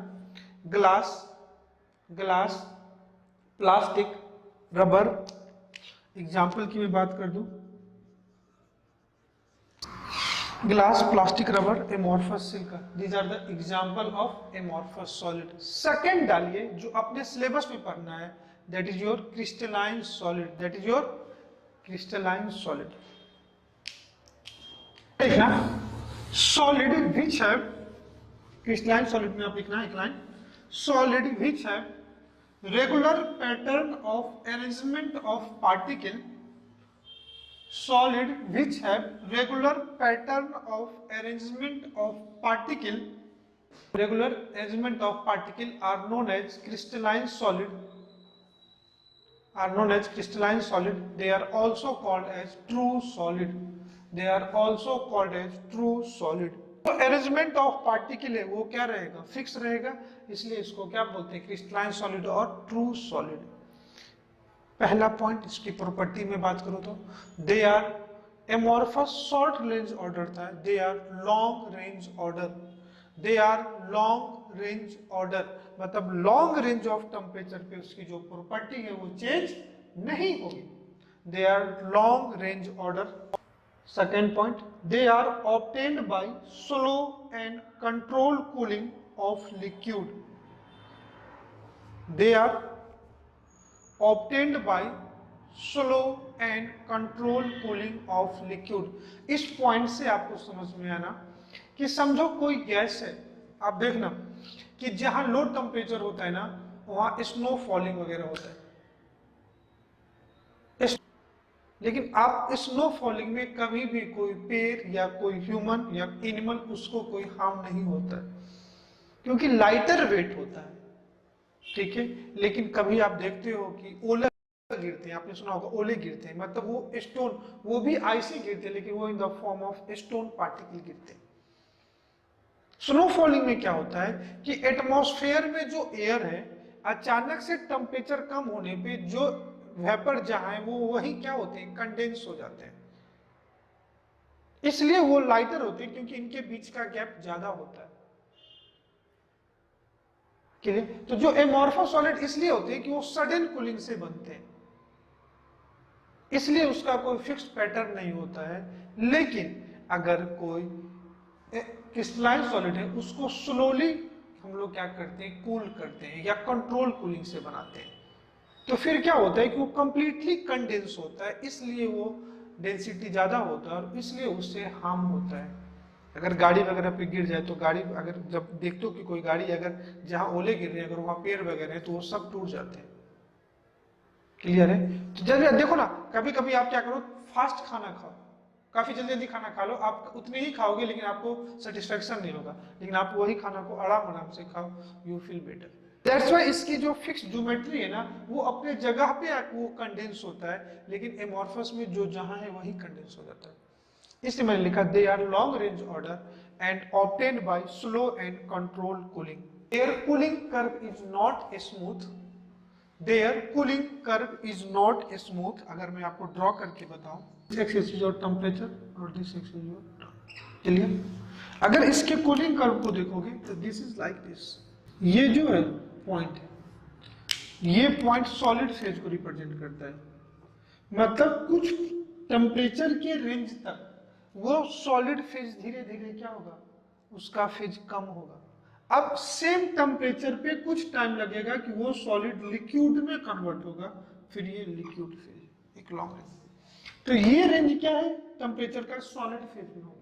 glass, glass, plastic, rubber. Example की मैं बात कर दूं, glass, plastic, rubber, amorphous, silica, these are the example of amorphous solid. Second डालिए जो अपने सिलेबस में पढ़ना है, that is your crystalline solid, that is your crystalline solid. देखना, solid which have, crystalline solid में आप लिखना एक line, solid which have regular pattern of arrangement of particle, solid which have regular pattern of arrangement of particle, regular arrangement of particle are known as crystalline solid, are known as crystalline solid. They are also called as true solid, they are also called as true solid. तो arrangement of particle है वो क्या रहेगा, fix रहेगा, इसलिए इसको क्या बोलते हैं, क्रिस्टलाइन सॉलिड और ट्रू सॉलिड। पहला पॉइंट, इसकी प्रॉपर्टी में बात करूं तो they are amorphous short range order था, they are long range order, they are long range order, मतलब लॉन्ग रेंज ऑफ टेम्परेचर पे उसकी जो प्रॉपर्टी है वो चेंज नहीं होगी, दे आर लॉन्ग रेंज ऑर्डर। Second point, they are obtained by slow and control cooling of liquid, they are obtained by slow and controlled cooling of liquid। इस पॉइंट से आपको समझ में आना कि समझो कोई गैस है, आप देखना कि जहां लो टेम्परेचर होता है ना वहां स्नो फॉलिंग वगैरह होता है, लेकिन आप स्नो फॉलिंग में कभी भी कोई पेड़ या कोई ह्यूमन या एनिमल उसको कोई हार्म नहीं होता है क्योंकि लाइटर वेट होता है, ठीक है। लेकिन कभी आप देखते हो कि ओले गिरते हैं, आपने सुना होगा ओले गिरते हैं, मतलब वो स्टोन, वो भी आइसी गिरते हैं लेकिन वो इन the form of stone particle गिरते हैं। स्नोफॉलिंग में क्या होता है कि एटमॉस्फेयर में जो एयर है अचानक से टेम्परेचर कम होने पे जो वेपर जहां है वो वही क्या होते हैं, कंडेंस हो जाते हैं, इसलिए वो लाइटर होते हैं क्योंकि इनके बीच का गैप ज्यादा होता है। तो जो एमॉर्फस सॉलिड इसलिए होते हैं कि वो सडन कूलिंग से बनते हैं, इसलिए उसका कोई फिक्स पैटर्न नहीं होता है। लेकिन अगर कोई क्रिस्टलाइन सॉलिड है उसको स्लोली हम लोग क्या करते हैं, कूल करते हैं या कंट्रोल कूलिंग से बनाते हैं, तो फिर क्या होता है कि वो कंप्लीटली कंडेंस होता है, इसलिए वो डेंसिटी ज्यादा होता है और इसलिए उससे हार्म होता है। अगर गाड़ी वगैरह पे गिर जाए तो गाड़ी, अगर जब देखते हो कि कोई गाड़ी अगर जहां ओले गिर रहे हैं अगर वहां पेड़ वगैरह है तो वो सब टूट जाते हैं। क्लियर है। तो जल्दी देखो ना, कभी कभी आप क्या करो, फास्ट खाना खाओ, काफी जल्दी जल्दी खाना खा लो, आप उतने ही खाओगे लेकिन आपको सेटिस्फेक्शन नहीं होगा, लेकिन आप वही खाना को आराम आराम से खाओ, you feel better. That's why इसकी जो फिक्स ज्योमेट्री है ना वो अपने जगह पे वो कंडेंस होता है, लेकिन एमॉर्फस में जो जहां है वही कंडेंस हो जाता है। इसलिए मैंने लिखा they are long range order and obtained by slow and controlled cooling. Air cooling curve is not smooth, their cooling curve is not smooth. अगर मैं आपको ड्रॉ करके बताऊं, this axis is your temperature और this axis is your, clear. अगर इसके cooling curve को देखोगे तो दिस इज लाइक दिस, ये जो है पॉइंट, ये पॉइंट सॉलिड फेज को रिप्रेजेंट करता है, मतलब कुछ टेम्परेचर के रेंज तक वो सॉलिड फेज धीरे धीरे क्या होगा, उसका फेज कम होगा। अब सेम टेम्परेचर पे कुछ टाइम लगेगा कि वो सॉलिड लिक्विड में कन्वर्ट होगा, फिर ये लिक्विड फेज, एक लॉन्ग रेंज। तो ये रेंज क्या है टेम्परेचर का, सॉलिड फेज में होगा।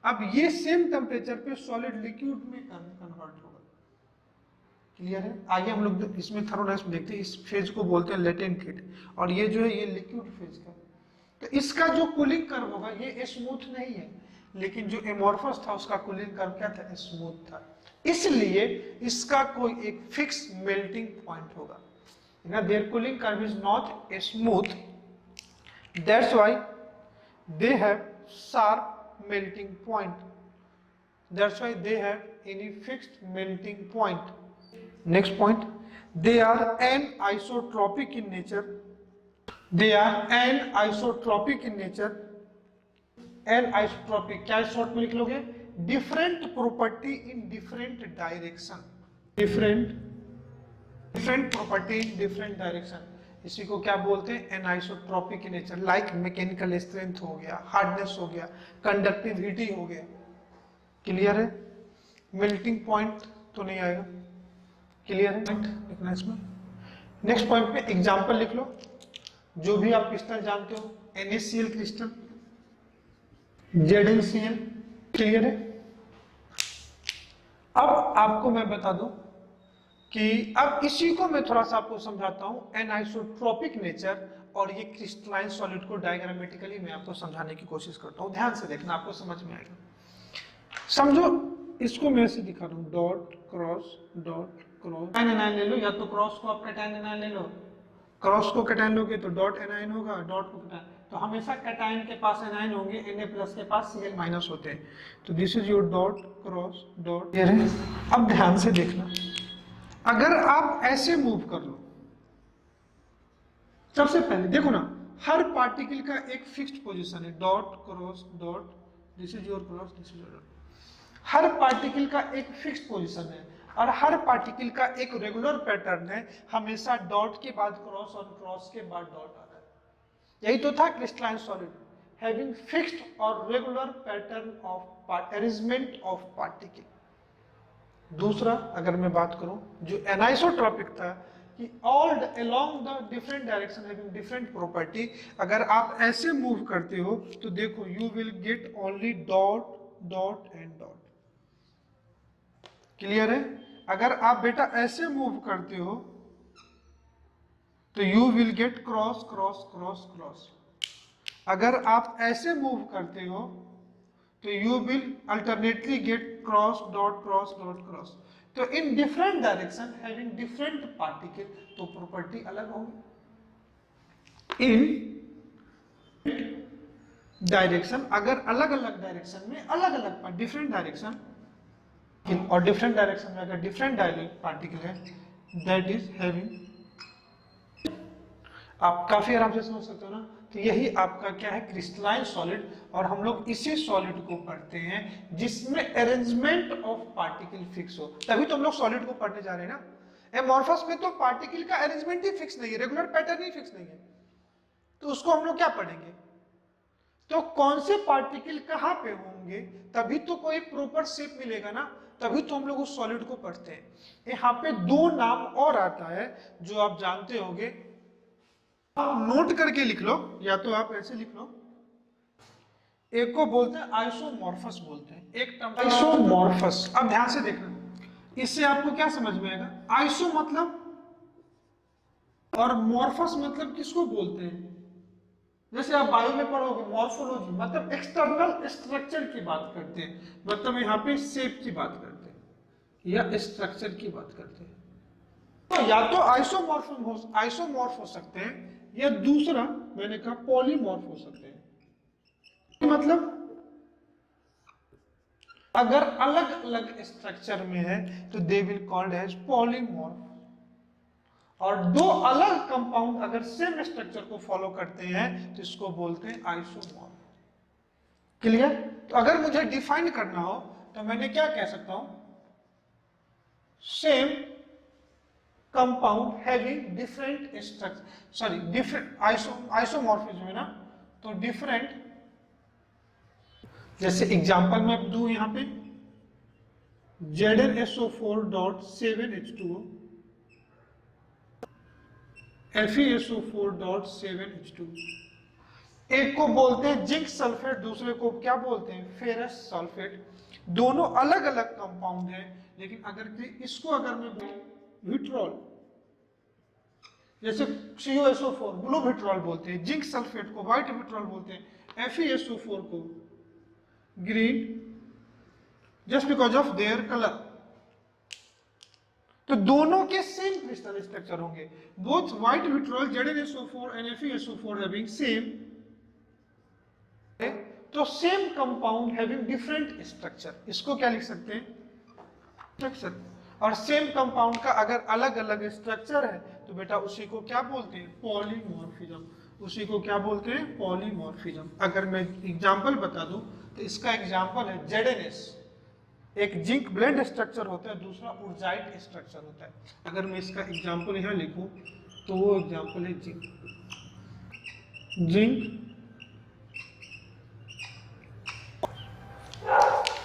अब ये सेम टेम्परेचर पे सॉलिड लिक्विड में कन्वर्ट होगा। क्लियर है? आगे हम लोग इसमें थर्मोडायनामिक्स में देखते हैं, इस फेज को बोलते हैं लेटेंट हीट, और ये जो है ये लिक्विड फेज का। तो इसका जो कूलिंग कर्व होगा ये स्मूथ नहीं है, लेकिन जो एमोर्फस था उसका कूलिंग कर्व क्या था, स्मूथ था। इसलिए इसका कोई एक फिक्स मेल्टिंग पॉइंट होगा। There cooling curve is not smooth, that's why they have sharp melting point, that's why they have any fixed melting point. Next point, they are anisotropic in nature, they are anisotropic in nature। anisotropic क्या short में लिख लोगे, different property in different direction, different property in different direction. इसी को क्या बोलते हैं, anisotropic in nature. Like mechanical strength हो गया, हार्डनेस हो गया, कंडक्टिविटी हो गया। क्लियर है? मेल्टिंग पॉइंट तो नहीं आएगा। क्लियर है? लिखना इसमें। नेक्स्ट पॉइंट पे एग्जांपल लिख लो, जो भी आप क्रिस्टल जानते हो, NaCl क्रिस्टल, ZnCl। क्लियर है? अब आपको मैं बता दूं कि अब इसी को मैं थोड़ा सा आपको समझाता हूं, एनाइसोट्रॉपिक नेचर और ये क्रिस्टलाइन सॉलिड को डायग्रामेटिकली मैं आपको समझाने की कोशिश करता हूं। ध्यान से देखना, आपको समझ में आएगा। समझो, इसको मैं ऐसे दिखा रहा हूं, dot cross dot cross, A9 ले लो, या तो क्रॉस को आप कैटायन एनाइन ले लो, क्रॉस को कैटायन लोगे तो डॉट एनाइन होगा, डॉट को कैटायन, तो हमेशा कैटायन के पास एनाइन होंगे, Na+ के पास Cl- होते हैं। तो this is your dot cross dot. अब ध्यान से देखना, अगर आप ऐसे मूव कर लो, सबसे पहले देखो ना, हर पार्टिकल का एक फिक्स्ड पोजीशन है, dot cross dot, this is your cross, this is your. Her particle का एक फिक्स्ड पोजीशन है और हर पार्टिकल का एक रेगुलर पैटर्न है, हमेशा डॉट के बाद क्रॉस और क्रॉस के बाद डॉट आता है। यही तो था क्रिस्टलाइन सॉलिड, हैविंग फिक्स्ड और regular pattern of arrangement of particle. दूसरा अगर मैं बात करूं, जो एनाइसोट्रॉपिक था कि all along the different direction having different property, अगर आप ऐसे मूव करते हो तो देखो you will get only dot dot and dot. Clear है? अगर आप बेटा ऐसे मूव करते हो तो you will get cross cross cross cross. अगर आप ऐसे मूव करते हो तो you will alternately get cross dot cross dot cross. तो in different direction having different particle, तो प्रॉपर्टी अलग होगी। इन डायरेक्शन, अगर अलग अलग डायरेक्शन में अलग अलग डिफरेंट डायरेक्शन, और डिफरेंट डायरेक्शन में अगर डिफरेंट पार्टिकल है, दैट इज हैविंग, आप काफी आराम से समझ सकते हो ना। तो यही आपका क्या है, क्रिस्टलाइन सॉलिड। और हम लोग इसी सॉलिड को पढ़ते हैं जिसमें अरेंजमेंट ऑफ पार्टिकल फिक्स हो, तभी तो हम लोग सॉलिड को पढ़ने जा रहे हैं ना। एमॉर्फस में तो पार्टिकल का अरेंजमेंट ही फिक्स नहीं है, रेगुलर पैटर्न ही फिक्स नहीं है, तो उसको हम लोग क्या पढ़ेंगे। तो कौन से पार्टिकल कहां पे होंगे, तभी तो कोई प्रॉपर शेप मिलेगा ना, तभी तो हम लोग उस सॉलिड को पढ़ते हैं। यहाँ पे दो नाम और आता है जो आप जानते होंगे, आप नोट करके लिख लो, या तो आप ऐसे लिख लो। एक को बोलते हैं आइसोमॉर्फस बोलते हैं, एक टर्म आइसोमॉर्फस। अब ध्यान से देखना, इससे आपको क्या समझ में आएगा, आइसो मतलब और मॉर्फस मतलब किसको बोलते हैं। जैसे आप बायो में पढ़ोगे मॉर्फोलॉजी, मतलब एक्सटर्नल स्ट्रक्चर की बात करते हैं, मतलब यहाँ पे शेप की बात करते हैं या स्ट्रक्चर की बात करते हैं। तो या तो आइसोमॉर्फ हो सकते हैं, या दूसरा मैंने कहा पॉलीमॉर्फ हो सकते हैं। मतलब अगर अलग अलग स्ट्रक्चर में है तो they will called as polymorph, और दो अलग कंपाउंड अगर सेम स्ट्रक्चर को फॉलो करते हैं तो इसको बोलते हैं आइसोमॉर्फ। क्लियर? तो अगर मुझे डिफाइन करना हो तो मैंने क्या कह सकता हूं, same compound having different structure, sorry different isomorphism है ना, तो डिफरेंट, जैसे एग्जांपल मैं दूं यहां पे ZnSO4.7H2O FeSO4.7H2, एक को बोलते हैं जिंक सल्फेट, दूसरे को क्या बोलते हैं फेरस सल्फेट। दोनों अलग अलग कंपाउंड है, लेकिन अगर इसको अगर मैं विट्रॉल, जैसे CuSO4 ब्लू विट्रॉल बोलते हैं, जिंक सल्फेट को व्हाइट विट्रॉल बोलते हैं, FeSO4 को green, just because of their colour. तो दोनों के सेम क्रिस्टल स्ट्रक्चर होंगे, both white vitriol ZnSO4 and FeSO4 having same, तो same compound having different structure, इसको क्या लिख सकते हैं स्ट्रक्चर। और सेम कंपाउंड का अगर अलग अलग स्ट्रक्चर है तो बेटा उसी को क्या बोलते हैं पॉलीमॉर्फिज्म, उसी को क्या बोलते हैं पॉलीमॉर्फिज्म। अगर मैं एग्जांपल बता दूं तो इसका एग्जांपल है ZnS, एक जिंक ब्लेंड स्ट्रक्चर होता है, दूसरा उर्जाइट स्ट्रक्चर होता है। अगर मैं इसका एग्जांपल यहां लिखूं तो वो एग्जांपल है जिंक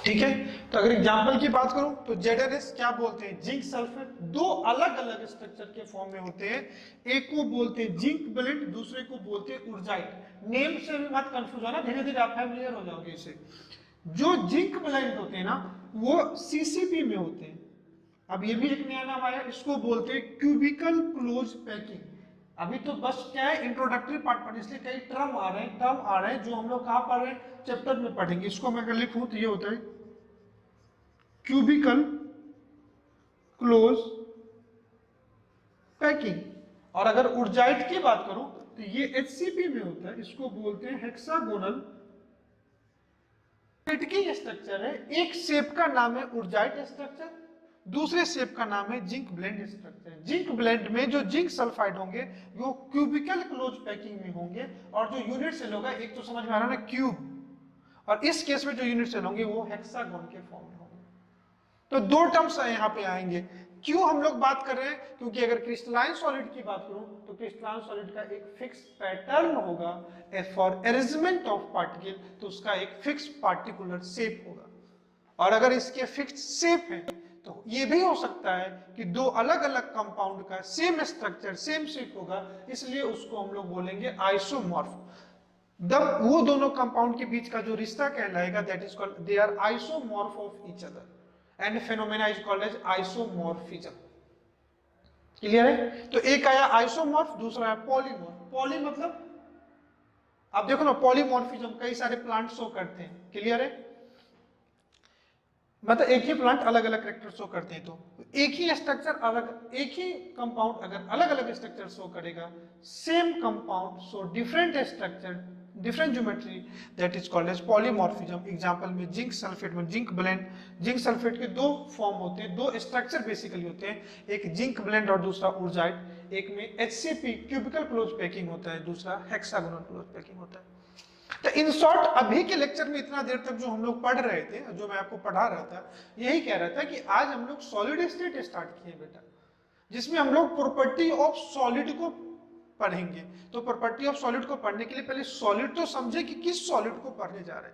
ठीक है। तो अगर एग्जांपल की बात करूं तो ZnS क्या बोलते हैं जिंक सल्फेट, दो अलग अलग स्ट्रक्चर के फॉर्म में होते हैं, एक को बोलते हैं जिंक ब्लेंड, दूसरे को बोलते हैं उर्जाइट। नेम से भी मत कंफ्यूज होना, धीरे धीरे आप फैमिलियर हो जाओगे इससे। जो जिंक ब्लेंड होते हैं ना वो CCP में होते हैं। अब ये भी एक नया नाम आया, इसको बोलते हैं क्यूबिकल क्लोज पैकिंग। अभी तो बस क्या है इंट्रोडक्टरी पार्ट पढ़ने, इसलिए कई टर्म आ रहे हैं जो हम लोग कहाँ पढ़ रहे हैं चैप्टर में पढ़ेंगे। इसको मैं अगर लिखूं तो ये होता है क्यूबिकल क्लोज पैकिंग। और अगर उर्जाइट की बात करूं तो ये HCP में होता है, इसको बोलते हैं हेक्सागोनल पैकिंग स्ट्रक्चर है। एक शेप का नाम है उर्जाइट स्ट्रक्चर, दूसरे शेप का नाम है zinc blende structure. Zinc blende में जो जिंक सल्फाइड होंगे वो क्यूबिकल क्लोज पैकिंग में होंगे, और जो यूनिट सेल होगा, एक तो समझ में आ रहा है ना क्यूब, और इस केस में जो यूनिट सेल होंगे वो हेक्सागोन के फॉर्म में होंगे। तो दो टर्म्स यहाँ पे आएंगे। क्यों हम लोग बात कर रहे हैं, क्योंकि अगर क्रिस्टलाइन सॉलिड की बात करूं तो क्रिस्टलाइन सॉलिड का एक फिक्स पैटर्न होगा फॉर अरेंजमेंट ऑफ पार्टिकल, तो उसका एक फिक्स पार्टिकुलर शेप होगा। और अगर इसके फिक्स शेप है तो ये भी हो सकता है कि दो अलग अलग कंपाउंड का सेम स्ट्रक्चर सेम शेप होगा, इसलिए उसको हम लोग बोलेंगे आइसोमॉर्फ। वो दोनों कंपाउंड के बीच का जो रिश्ता कहलाएगा that is called they are isomorph of each other and phenomena is called as isomorphism. Clear है? तो एक आया आइसोमॉर्फ, दूसरा है पॉलीमॉर्फ। पॉली मतलब आप देखो ना पॉलीमॉर्फिज्म कई सारे प्लांट शो करते हैं। क्लियर है? मतलब एक ही प्लांट अलग अलग कैरेक्टर शो करते हैं, तो एक ही स्ट्रक्चर अलग, एक ही कंपाउंड अगर अलग अलग स्ट्रक्चर शो करेगा, same compound show different structure different geometry, that is called as polymorphism. Example में जिंक सल्फेट में जिंक ब्लेंड, जिंक सल्फेट के दो फॉर्म होते हैं, दो स्ट्रक्चर बेसिकली होते हैं, एक जिंक ब्लेंड और दूसरा उर्जाइट। एक में HCP क्यूबिकल क्लोज पैकिंग होता है, दूसरा हेक्सागोनल क्लोज पैकिंग होता है। तो इन शॉर्ट अभी के लेक्चर में इतना देर तक जो हम लोग पढ़ रहे थे, जो मैं आपको पढ़ा रहा था, यही कह रहा था कि आज हम लोग सॉलिड स्टेट स्टार्ट किए बेटा, जिसमें हम लोग प्रॉपर्टी ऑफ सॉलिड को पढ़ेंगे। तो प्रॉपर्टी ऑफ सॉलिड को पढ़ने के लिए पहले सॉलिड तो समझे कि किस सॉलिड को पढ़ने जा रहे हैं।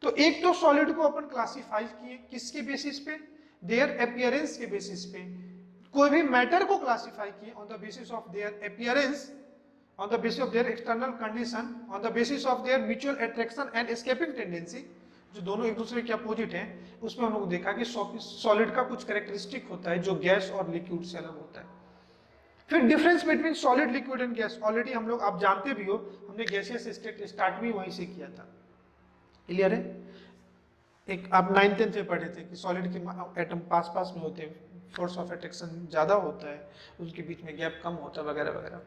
तो एक तो सॉलिड को अपन क्लासिफाई किए किसके बेसिस पे, देयर अपीयरेंस के बेसिस पे। कोई भी मैटर को क्लासिफाई किए on the basis of there appearance, on the basis of their external condition, on the basis of their mutual attraction and escaping tendency, जो दोनों एक दूसरे के अपोजिट हैं। उसमें हम लोग देखा कि सॉलिड का कुछ कैरेक्टरिस्टिक होता है जो गैस और लिक्विड से अलग होता है। फिर difference between solid liquid and gas, already हम लोग आप जानते भी हो, हमने गैसियस स्टेट स्टार्ट भी वहीं से किया था। क्लियर है? एक आप 9th 10th में पढ़े थे कि सॉलिड के एटम पास पास में होते हैं, फोर्स ऑफ अट्रैक्शन ज्यादा होता है, उनके बीच में गैप कम होता है वगैरह वगैरह।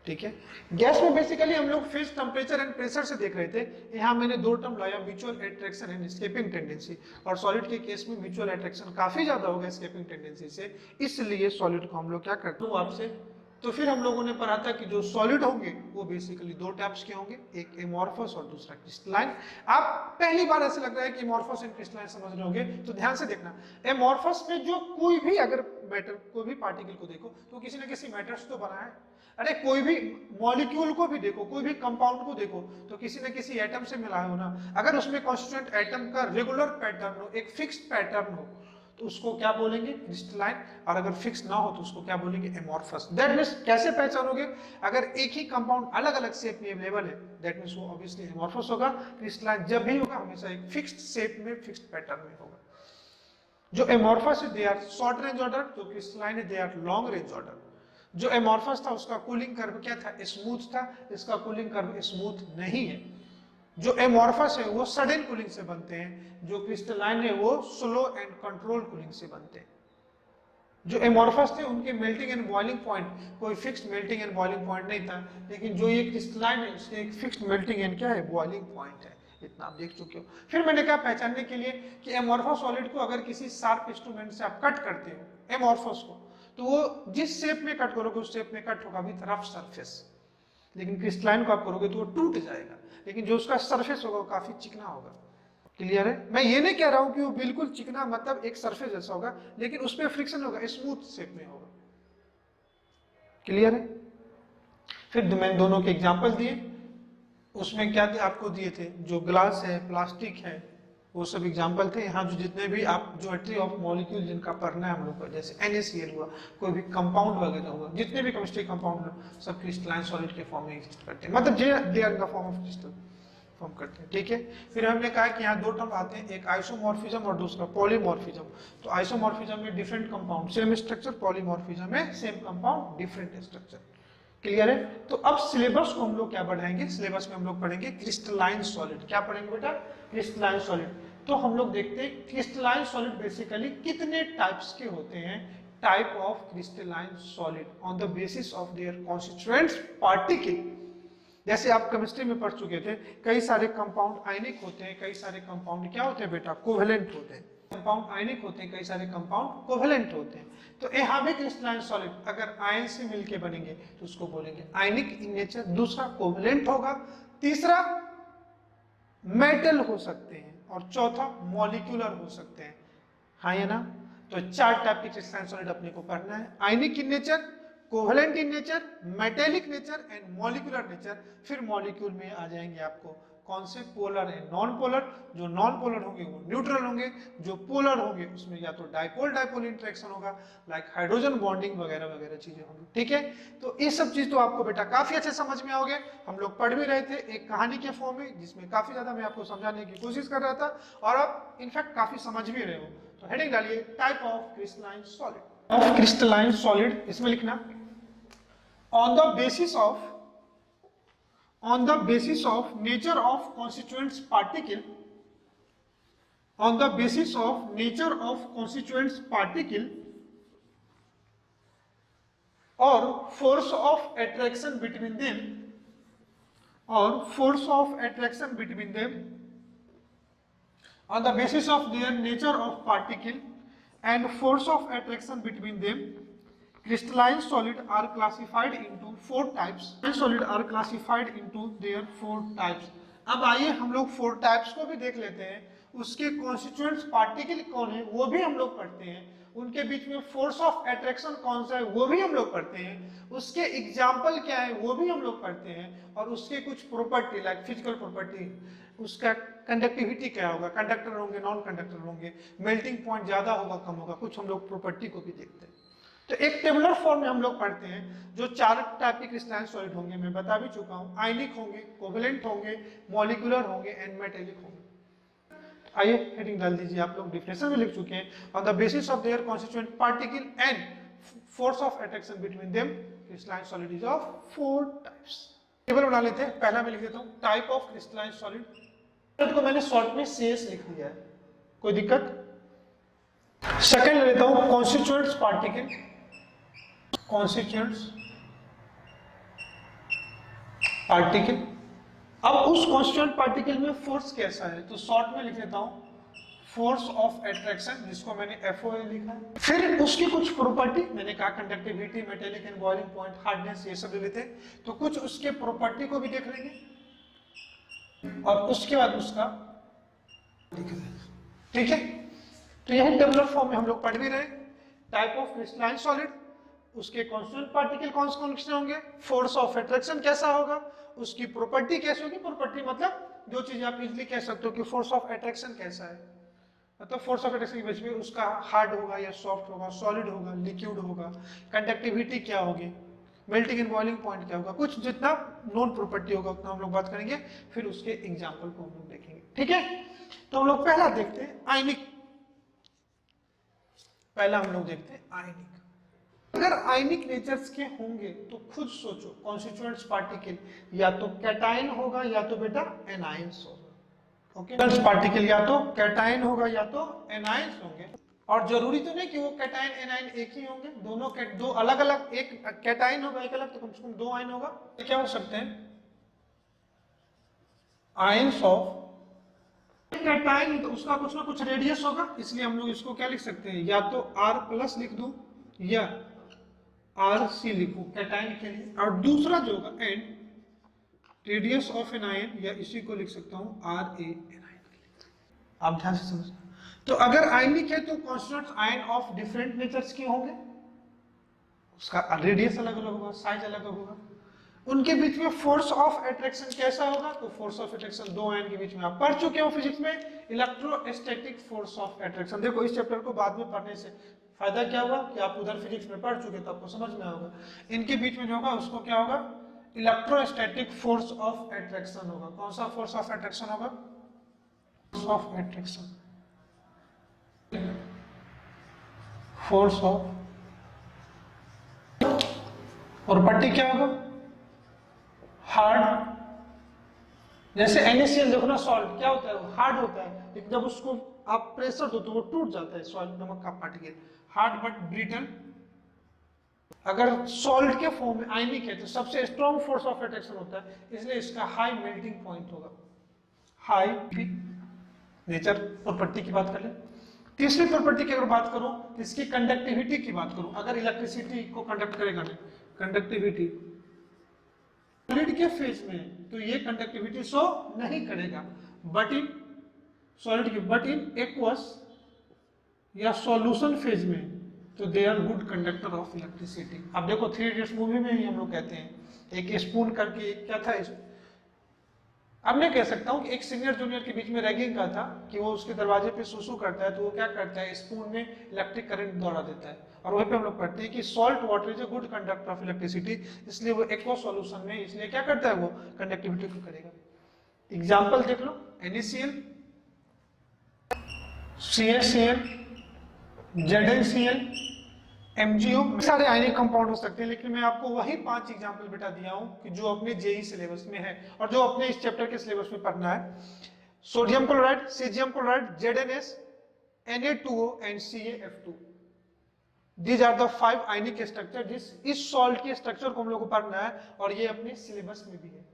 ठीक है? गैस में बेसिकली हम लोग फेज टेम्परेचर एंड प्रेशर से देख रहे थे। यहाँ मैंने दो टर्म लाया, mutual attraction and escaping tendency. और सॉलिड के केस में म्यूचुअल अट्रैक्शन काफी ज्यादा होगा एस्केपिंग टेंडेंसी से, इसलिए सॉलिड को हम लोग क्या करते हैं आपसे तो फिर हम लोगों ने पढ़ा था कि जो सॉलिड होंगे वो बेसिकली दो टाइप्स के होंगे, एक एमॉर्फस और दूसरा क्रिस्टलाइन। आप पहली बार ऐसे लग रहा है कि एमॉर्फस एंड क्रिस्टलाइन समझ रहे होंगे, तो ध्यान से देखना, एमॉर्फस में जो कोई भी अगर मैटर, कोई भी पार्टिकल को देखो तो किसी न किसी मैटर्स तो बना है। अरे कोई भी मॉलिक्यूल को भी देखो, कोई भी कंपाउंड को देखो तो किसी न किसी एटम से मिला है ना। अगर उसमें कॉन्स्टिट्यूएंट एटम का रेगुलर पैटर्न हो, एक फिक्स्ड पैटर्न हो, तो उसको क्या बोलेंगे? क्रिस्टलाइन। और अगर फिक्स ना हो तो उसको क्या बोलेंगे? एमॉर्फस। दैट मींस कैसे पहचानोगे? अगर एक ही कंपाउंड अलग अलग शेप में अवेलेबल है, दैट मींस वो ऑब्वियसली एमॉर्फस होगा। क्रिस्टलाइन जब भी होगा हमेशा एक फिक्स्ड शेप में, फिक्स्ड पैटर्न में होगा। जो एमॉर्फस है they are short range order, जो क्रिस्टलाइन है they are long range order. जो एमॉर्फस था उसका कूलिंग कर्व क्या था? स्मूथ था। इसका कूलिंग कर्व स्मूथ नहीं है। जो एमॉर्फस है वो सडन कूलिंग से बनते हैं, जो क्रिस्टलाइन है वो स्लो एंड कंट्रोल कूलिंग से बनते हैं। जो एमॉर्फस थे उनके मेल्टिंग एंड बॉइलिंग पॉइंट कोई fixed melting and boiling point नहीं था, लेकिन जो ये क्रिस्टलाइन है उसके एक फिक्स्ड मेल्टिंग एंड क्या है? बॉइलिंग पॉइंट है। इतना आप देख चुके हो। फिर मैंने कहा पहचानने के लिए कि एमॉर्फस सॉलिड को अगर किसी शार्प इंस्ट्रूमेंट से आप कट करते हो एमॉर्फस को, तो वो जिस शेप में कट करोगे उस शेप में कट होगा विद रफ सरफेस। लेकिन क्रिस्टलाइन को आप करोगे तो वो टूट जाएगा, लेकिन जो उसका सरफेस होगा वो काफी चिकना होगा। क्लियर है? मैं ये नहीं कह रहा हूं कि वो बिल्कुल चिकना मतलब एक सरफेस जैसा होगा, लेकिन उसमें फ्रिक्शन होगा, स्मूथ शेप में होगा। क्लियर है? फिर मैंने दोनों के एग्जांपल दिए। उसमें क्या आपको दिए थे? जो ग्लास है, प्लास्टिक है, वो सब एग्जाम्पल थे। यहाँ जो जितने भी आप ज्योमेट्री ऑफ मॉलिक्यूल जिनका पढ़ना है हम लोग को, जैसे NaCl हुआ, कोई भी कंपाउंड वगैरह हुआ, जितने भी केमिस्ट्री कंपाउंड सब क्रिस्टलाइन सॉलिड के फॉर्म में एग्जिस्ट करते हैं, मतलब they are in the form of crystal form करते हैं। ठीक है। फिर हमने कहा कि यहाँ दो टर्म आते हैं, एक आइसोमॉर्फिज्म और दूसरा पॉलीमॉर्फिज्म। तो आइसोमॉर्फिज्म में different compound same structure, polymorphism में same compound different structure. Clear है? तो अब सिलेबस को हम लोग क्या बढ़ाएंगे? सिलेबस में हम लोग पढ़ेंगे क्रिस्टलाइन सॉलिड। क्या पढ़ेंगे बेटा? Crystalline solid. तो हम लोग देखते हैं क्रिस्टलाइन सॉलिड बेसिकली कितने टाइप्स के होते हैं। Type of crystalline solid on the basis of there constituents particle. जैसे आप केमिस्ट्री में पढ़ चुके थे, कई सारे कंपाउंड आयनिक होते हैं, कई सारे कंपाउंड क्या होते हैं बेटा? कोवेलेंट होते हैं। कंपाउंड आयनिक होते हैं, कई सारे कंपाउंड कोवेलेंट होते हैं। तो यहाँ भी क्रिस्टलाइन सॉलिड अगर आयन से मिलके बनेंगे तो उसको बोलेंगे आयनिक इन नेचर, दूसरा कोवेलेंट होगा, तीसरा मेटल हो सकते हैं और चौथा मॉलिक्यूलर हो सकते हैं। हाँ या ना? तो चार टाइप के क्रिस्टलाइन सॉलिड अपने को पढ़ना है। Ionic in nature, covalent in nature, metallic nature and molecular nature. फिर मॉलिक्यूल में आ जाएंगे आपको कौन से? Polar and non polar. जो नॉन पोलर होंगे वो न्यूट्रल होंगे, जो पोलर होंगे उसमें या तो डाइपोल डाइपोल इंटरेक्शन होगा, लाइक हाइड्रोजन बॉन्डिंग वगैरह वगैरह चीजें होंगी। ठीक है। तो ये सब चीज तो आपको बेटा काफी अच्छे समझ में आओगे। हम लोग पढ़ भी रहे थे एक कहानी के फॉर्म में, जिसमें काफी ज्यादा मैं आपको समझाने की कोशिश कर रहा था, और आप इनफैक्ट काफी समझ भी रहे हो। तो हेडिंग डालिए type of crystalline solid. Of crystalline solid इसमें लिखना on the basis of nature of constituents particle, on the basis of nature of constituents particle or force of attraction between them, or force of attraction between them, on the basis of their nature of particle and force of attraction between them, crystalline solid are classified into four types. Solid are classified into their four types. अब आइए हम लोग four types को भी देख लेते हैं। उसके कॉन्स्टिट्यूएंट्स पार्टिकल कौन है वो भी हम लोग पढ़ते हैं। उनके बीच में फोर्स ऑफ अट्रैक्शन कौन सा है वो भी हम लोग पढ़ते हैं। उसके एग्जाम्पल क्या है वो भी हम लोग पढ़ते हैं। और उसके कुछ प्रॉपर्टी लाइक फिजिकल प्रॉपर्टी, उसका कंडक्टिविटी क्या होगा, कंडक्टर होंगे, नॉन कंडक्टर होंगे, मेल्टिंग पॉइंट ज्यादा होगा, कम होगा, कुछ हम लोग प्रॉपर्टी को भी देखते हैं। तो एक टेबुलर फॉर्म में हम लोग पढ़ते हैं। जो चार टाइप के क्रिस्टलाइन सॉलिड होंगे मैं बता भी चुका हूं, आयनिक होंगे, कोवेलेंट होंगे, मॉलिक्यूलर होंगे एंड मेटेलिक होंगे। आइए हेडिंग डाल दीजिए। आप लोग डिफिनेशन में लिख चुके हैं। On the basis of there constituent particle and force of attraction between them, crystalline solid is of four types. Table बना लेते हैं। पहला मैं लिख देता हूं टाइप ऑफ क्रिस्टलाइन सॉलिड को मैंने शॉर्ट में CS लिख दिया है, कोई दिक्कत? सेकंड ले लेता हूं कॉन्स्टिट्यूएंट्स पार्टिकल, कॉन्स्टिट्यूएंट्स पार्टिकल। अब उस कॉन्स्टिट्यूएंट पार्टिकल में फोर्स कैसा है तो शॉर्ट में लिख देता हूं फोर्स ऑफ अट्रैक्शन, जिसको मैंने FOA लिखा है। फिर उसकी कुछ प्रॉपर्टी, मैंने कहा conductivity, metallic and boiling point, hardness, ये सब ले लेते हैं। तो कुछ उसके प्रॉपर्टी को भी देख लेंगे और उसके बाद उसका ठीक है। तो यही टेबुलर फॉर्म में हम लोग पढ़ भी रहे। टाइप ऑफ क्रिस्टलाइन सॉलिड, उसके कॉन्स्टिट्यूएंट पार्टिकल कौन से होंगे, फोर्स ऑफ अट्रैक्शन कैसा होगा, उसकी प्रॉपर्टी कैसी होगी। प्रॉपर्टी मतलब जो चीज आप इजीली कह सकते हो कि फोर्स ऑफ अट्रैक्शन कैसा है, मतलब फोर्स ऑफ अट्रैक्शन के बीच में उसका हार्ड होगा या सॉफ्ट होगा, सॉलिड होगा, लिक्विड होगा, कंडक्टिविटी क्या होगी, मेल्टिंग एंड बॉइलिंग पॉइंट क्या होगा, कुछ जितना नॉन प्रॉपर्टी होगा उतना हम लोग बात करेंगे। फिर उसके एग्जाम्पल को हम लोग देखेंगे, ठीक है। तो हम लोग पहला देखते हैं आयनिक। पहला हम लोग देखते हैं आयनिक। अगर आयनिक नेचर्स के होंगे तो खुद सोचो, कॉन्स्टिट्यूएंट्स पार्टिकल या तो कैटायन होगा या तो बेटा एनायंस होगा। ओके, पार्टिकल या तो कैटायन होगा या तो एनायंस होंगे। और जरूरी तो नहीं कि वो कैटायन एनायन एक ही होंगे, दोनों दो अलग अलग, एक कैटायन होगा एक अलग, तो कम से कम दो आयन होगा। तो क्या हो सकते हैं आयंस ऑफ कैटायन, तो उसका कुछ ना कुछ रेडियस होगा, इसलिए हम लोग इसको क्या लिख सकते हैं, या तो R+ लिख दूं या RC लिखूं कैटायन के लिए। और दूसरा जो होगा and radius of an ion, या इसी को लिख सकता हूं RA एनायन। आप ध्यान से समझना। तो अगर आयनिक है तो constituents ion of different natures के होंगे, उसका रेडियस अलग अलग होगा, साइज अलग होगा। उनके बीच में फोर्स ऑफ अट्रैक्शन कैसा होगा, तो फोर्स ऑफ अट्रैक्शन दो आयन के बीच में आप पढ़ चुके हो फिजिक्स में, इलेक्ट्रोस्टैटिक फोर्स ऑफ अट्रैक्शन। देखो इस चैप्टर को बाद में पढ़ने से फायदा क्या हुआ कि आप उधर फिजिक्स में पढ़ चुके तो आपको समझ में होगा। इनके बीच में जो होगा उसको क्या होगा, इलेक्ट्रोस्टैटिक फोर्स ऑफ अट्रैक्शन होगा। कौन सा फोर्स ऑफ अट्रैक्शन होगा, force of attraction, force of. और पट्टी क्या होगा, हार्ड। जैसे NaCl देखो ना, सॉल्ट क्या होता है, हार्ड होता है, लेकिन जब उसको आप प्रेशर दो तो वो टूट जाता है, सॉल्ट नमक का पार्टिकल, हार्ड बट ब्रिटल। अगर सॉल्ट के फॉर्म में आयनिक है तो सबसे स्ट्रॉन्ग फोर्स ऑफ अट्रैक्शन होता है, इसलिए इसका हाई मेल्टिंग पॉइंट होगा। हाई नेचर प्रॉपर्टी की बात कर ले। तीसरी प्रॉपर्टी की अगर बात करूं, इसकी कंडक्टिविटी की बात करूं, अगर इलेक्ट्रिसिटी को कंडक्ट करेगा ना, कंडक्टिविटी सॉलिड के फेज में तो ये कंडक्टिविटी शो नहीं करेगा, बट इन सॉलिड की, बट इन एक्वस या सॉल्यूशन फेज में तो they are good conductor of electricity. अब देखो 3 इडियट्स मूवी में ही हम लोग कहते हैं, एक स्पून करके क्या था, अब मैं कह सकता हूं कि एक सीनियर जूनियर के बीच में रैगिंग का था कि वो उसके दरवाजे पे सुसु करता है, तो वो क्या करता है, स्पून में इलेक्ट्रिक करंट दौड़ा देता है। और वहीं पे हम लोग पढ़ते हैं कि salt water is a good conductor of electricity, इसलिए वो एक्वा सॉल्यूशन में इसलिए क्या करता है, वो कंडक्टिविटी को करेगा। एग्जाम्पल देख लो, NaCl, CaCl, ZnCl, MgO, सारे आयनिक कंपाउंड हो सकते हैं, लेकिन मैं आपको वही 5 एग्जांपल बेटा दिया हूं कि जो अपने जेई सिलेबस में है और जो अपने इस चैप्टर के सिलेबस में पढ़ना है। Sodium chloride, caesium chloride, ZnS, Na2O and CaF2, these are the 5 ionic structure. जिस इस सॉल्ट के स्ट्रक्चर को हम लोग को पढ़ना है और ये अपने सिलेबस में भी है।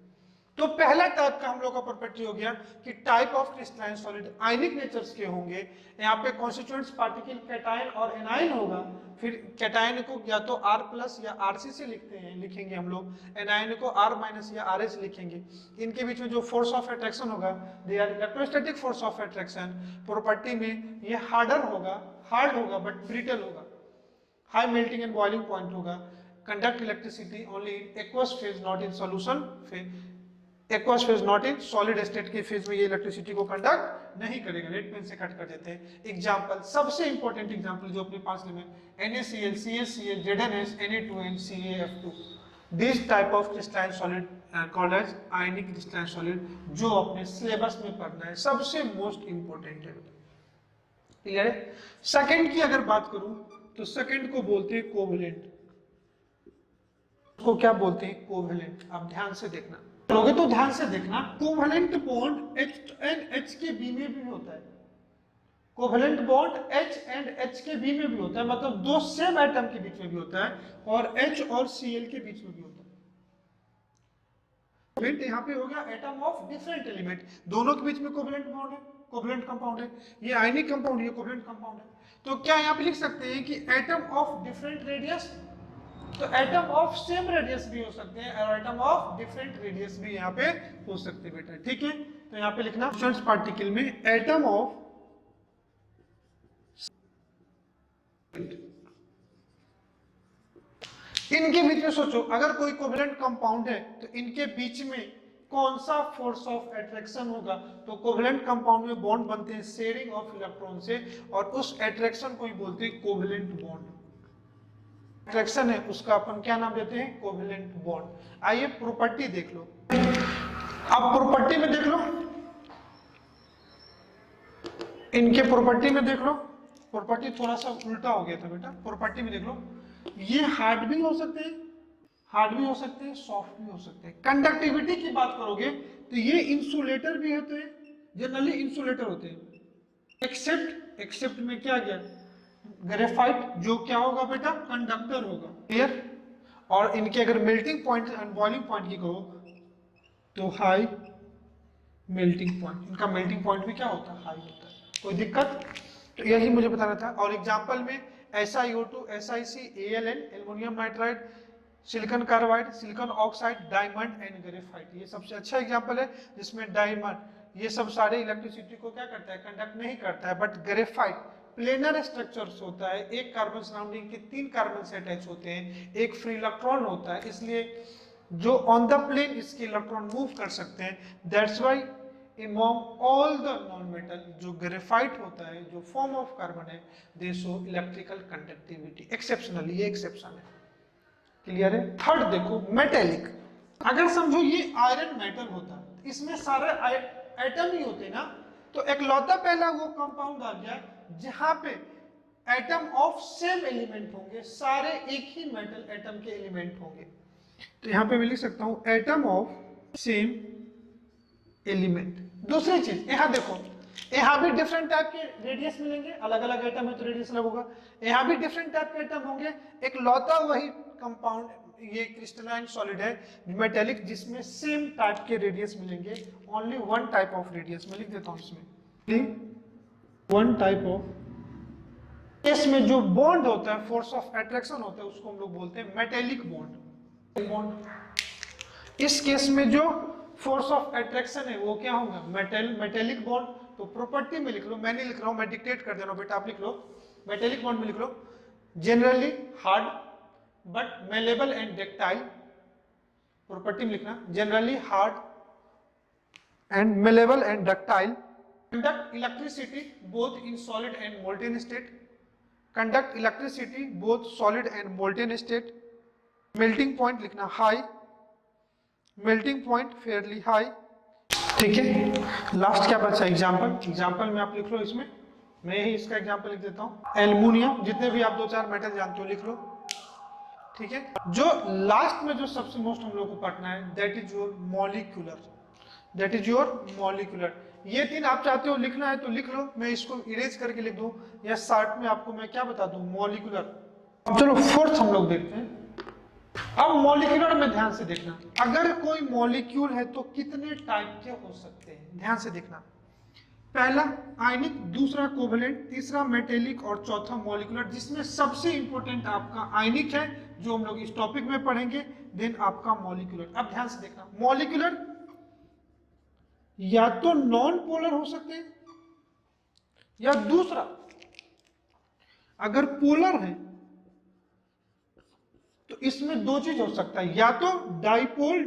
तो पहला टाइप का हम लोग का प्रॉपर्टी हो गया कि type of crystalline solid ionic natures के होंगे। यहाँ पे कॉन्स्टिट्यूएंट्स पार्टिकल कैटायन और एनायन होगा। फिर कैटायन को या तो R+ या RC से लिखेंगे हम लोग, एनायन को R- या RH लिखेंगे। इनके बीच में जो फोर्स ऑफ अट्रैक्शन होगा, they are electrostatic force of attraction. Property में ये हार्ड होगा बट ब्रिटल होगा, high melting and boiling point होगा, conduct electricity only in aqueous phase not in solution phase, aqueous phase not in solid state के phase में ये electricity को conduct नहीं करेगा। रेड पेन से कट कर देते हैं। एग्जांपल, सबसे इंपॉर्टेंट एग्जांपल जो अपने पास में NaCl, CaCl, ZnS, Na2O and CaF2, this type of crystalline solid called as ionic crystalline solid, जो अपने सिलेबस में पढ़ना है, सबसे मोस्ट इंपॉर्टेंट है। क्लियर है। सेकंड की अगर बात करूं तो सेकंड को बोलते हैं कोवेलेंट। उसको क्या बोलते हैं, कोवेलेंट। आप ध्यान से देखना, करोगे तो ध्यान से देखना। Covalent bond H and H के B में भी होता है। Covalent bond H and H के B में भी होता है, मतलब दो सेम एटम के बीच में भी होता है, और H और Cl के बीच में भी होता है। कोवेलेंट यहाँ पे हो गया एटम ऑफ डिफरेंट एलिमेंट, दोनों के बीच में कोवेलेंट बॉन्ड है। कोवलेंट कंपाउंड है, ये आयनिक कंपाउंड, ये कोवलेंट कंपाउंड है। तो क्या यहाँ पे लिख सकते हैं कि एटम ऑफ डिफरेंट रेडियस, तो एटम ऑफ सेम रेडियस भी हो सकते हैं और एटम ऑफ डिफरेंट रेडियस भी यहाँ पे हो सकते हैं बेटा, ठीक है। तो यहाँ पे लिखना स्टूडेंट्स पार्टिकल में एटम ऑफ, इनके बीच में सोचो अगर कोई कोवलेंट कंपाउंड है तो इनके बीच में कौन सा फोर्स ऑफ अट्रैक्शन होगा, तो कोवलेंट कंपाउंड में बॉन्ड बनते हैं शेयरिंग ऑफ इलेक्ट्रॉन से और उस अट्रैक्शन को ही बोलते हैं कोवलेंट बॉन्ड। अट्रैक्शन है उसका अपन क्या नाम देते हैं, कोवलेंट बॉन्ड। आइए प्रॉपर्टी देख लो, अब प्रॉपर्टी में देख लो, इनके प्रॉपर्टी में देख लो, प्रॉपर्टी थोड़ा सा उल्टा हो गया था बेटा, प्रॉपर्टी में देख लो, ये हार्ड भी हो सकते हैं, हार्ड भी हो सकते हैं, सॉफ्ट भी हो सकते हैं। कंडक्टिविटी की बात करोगे तो ये इंसुलेटर भी होते हैं, जनरली इंसुलेटर होते हैं, एक्सेप्ट में क्या गया, ग्रेफाइट, जो क्या होगा बेटा, कंडक्टर होगा, क्लियर। और इनके अगर melting point and boiling point की कहो तो हाई मेल्टिंग पॉइंट, इनका मेल्टिंग पॉइंट भी क्या होता है, हाई होता है। कोई दिक्कत, तो यही मुझे बताना था। और एग्जांपल में SiO2, SiC, AlN, aluminium nitride, silicon carbide, silicon oxide, diamond and graphite, ये सबसे अच्छा एग्जांपल है जिसमें डायमंड ये सब सारे इलेक्ट्रिसिटी को क्या करता है, कंडक्ट नहीं करता है, बट ग्रेफाइट प्लेनर स्ट्रक्चर्स होता है, एक कार्बन सराउंडिंग के 3 कार्बन से अटैच होते हैं, एक फ्री इलेक्ट्रॉन होता है, इसलिए जो ऑन द प्लेन इसके इलेक्ट्रॉन मूव कर सकते हैं, that's why among all the non-metal जो ग्रेफाइट होता है, जो फॉर्म ऑफ कार्बन है, दे शो इलेक्ट्रिकल कंडक्टिविटी एक्सेप्शनली, ये एक्सेप्शन है, क्लियर है। थर्ड देखो मेटेलिक, अगर समझो ये आयरन मेटल होता है, इसमें सारे एटम ही होते ना, तो एकलौता पहला वो कंपाउंड आ गया जहां पे एटम ऑफ सेम एलिमेंट होंगे, सारे एक ही मेटल एटम के एलिमेंट होंगे। तो यहाँ पे मैं लिख सकता हूं एटम ऑफ सेम एलिमेंट। दूसरी चीज यहाँ देखो, यहाँ भी डिफरेंट टाइप के रेडियस मिलेंगे, अलग अलग एटम है तो रेडियस अलग होगा, यहाँ भी डिफरेंट टाइप के एटम होंगे, एक लौता वही कंपाउंड, ये क्रिस्टलाइन सॉलिड है मेटेलिक, जिसमें सेम टाइप के रेडियस मिलेंगे, only one type of radius. मैं लिख देता हूँ इसमें वन टाइप ऑफ। इसमें जो बॉन्ड होता है, फोर्स ऑफ अट्रैक्शन होता है, उसको हम लोग बोलते हैं मेटेलिक बॉन्ड। इस केस में जो फोर्स ऑफ अट्रैक्शन है वो क्या होगा, मेटेलिक बॉन्ड। तो प्रॉपर्टी में लिख लो, मैं नहीं लिख रहा हूं, मैं डिक्टेट कर दे रहा हूं बेटा, आप लिख लो मेटेलिक बॉन्ड में लिख लो, generally hard but malleable and ductile. Property में लिखना generally hard and malleable and ductile, conduct electricity both in solid and molten state, conduct electricity both solid and molten state. Melting point लिखना high, melting point fairly high, ठीक है। Last क्या बचा, example में आप लिख लो, इसमें मैं ही इसका एग्जांपल लिख देता हूं, एल्युमिनियम, जितने भी आप 2-4 मेटल जानते हो लिख लो, ठीक है। जो लास्ट में जो सबसे मोस्ट हम लोग को पढ़ना है, that is your molecular, that is your molecular. ये 3 आप चाहते हो लिखना है तो लिख लो, मैं इसको इरेज करके लिख दूं, या शॉर्ट में आपको मैं क्या बता दूं, मॉलिक्यूलर। अब चलो फोर्थ हम लोग देखते हैं। अब मॉलिक्यूलर में ध्यान से देखना, अगर कोई मॉलिक्यूल है तो कितने टाइप के हो सकते हैं, ध्यान से देखना। पहला आयनिक, दूसरा कोवेलेंट, तीसरा मेटेलिक और चौथा मॉलिक्यूलर, जिसमें सबसे इंपॉर्टेंट आपका आयनिक है जो हम लोग इस टॉपिक में पढ़ेंगे, देन आपका मॉलिक्यूलर। अब ध्यान से देखना, मॉलिक्यूलर या तो नॉन पोलर हो सकते हैं, या दूसरा अगर पोलर है तो इसमें 2 चीज हो सकता है, या तो डाइपोल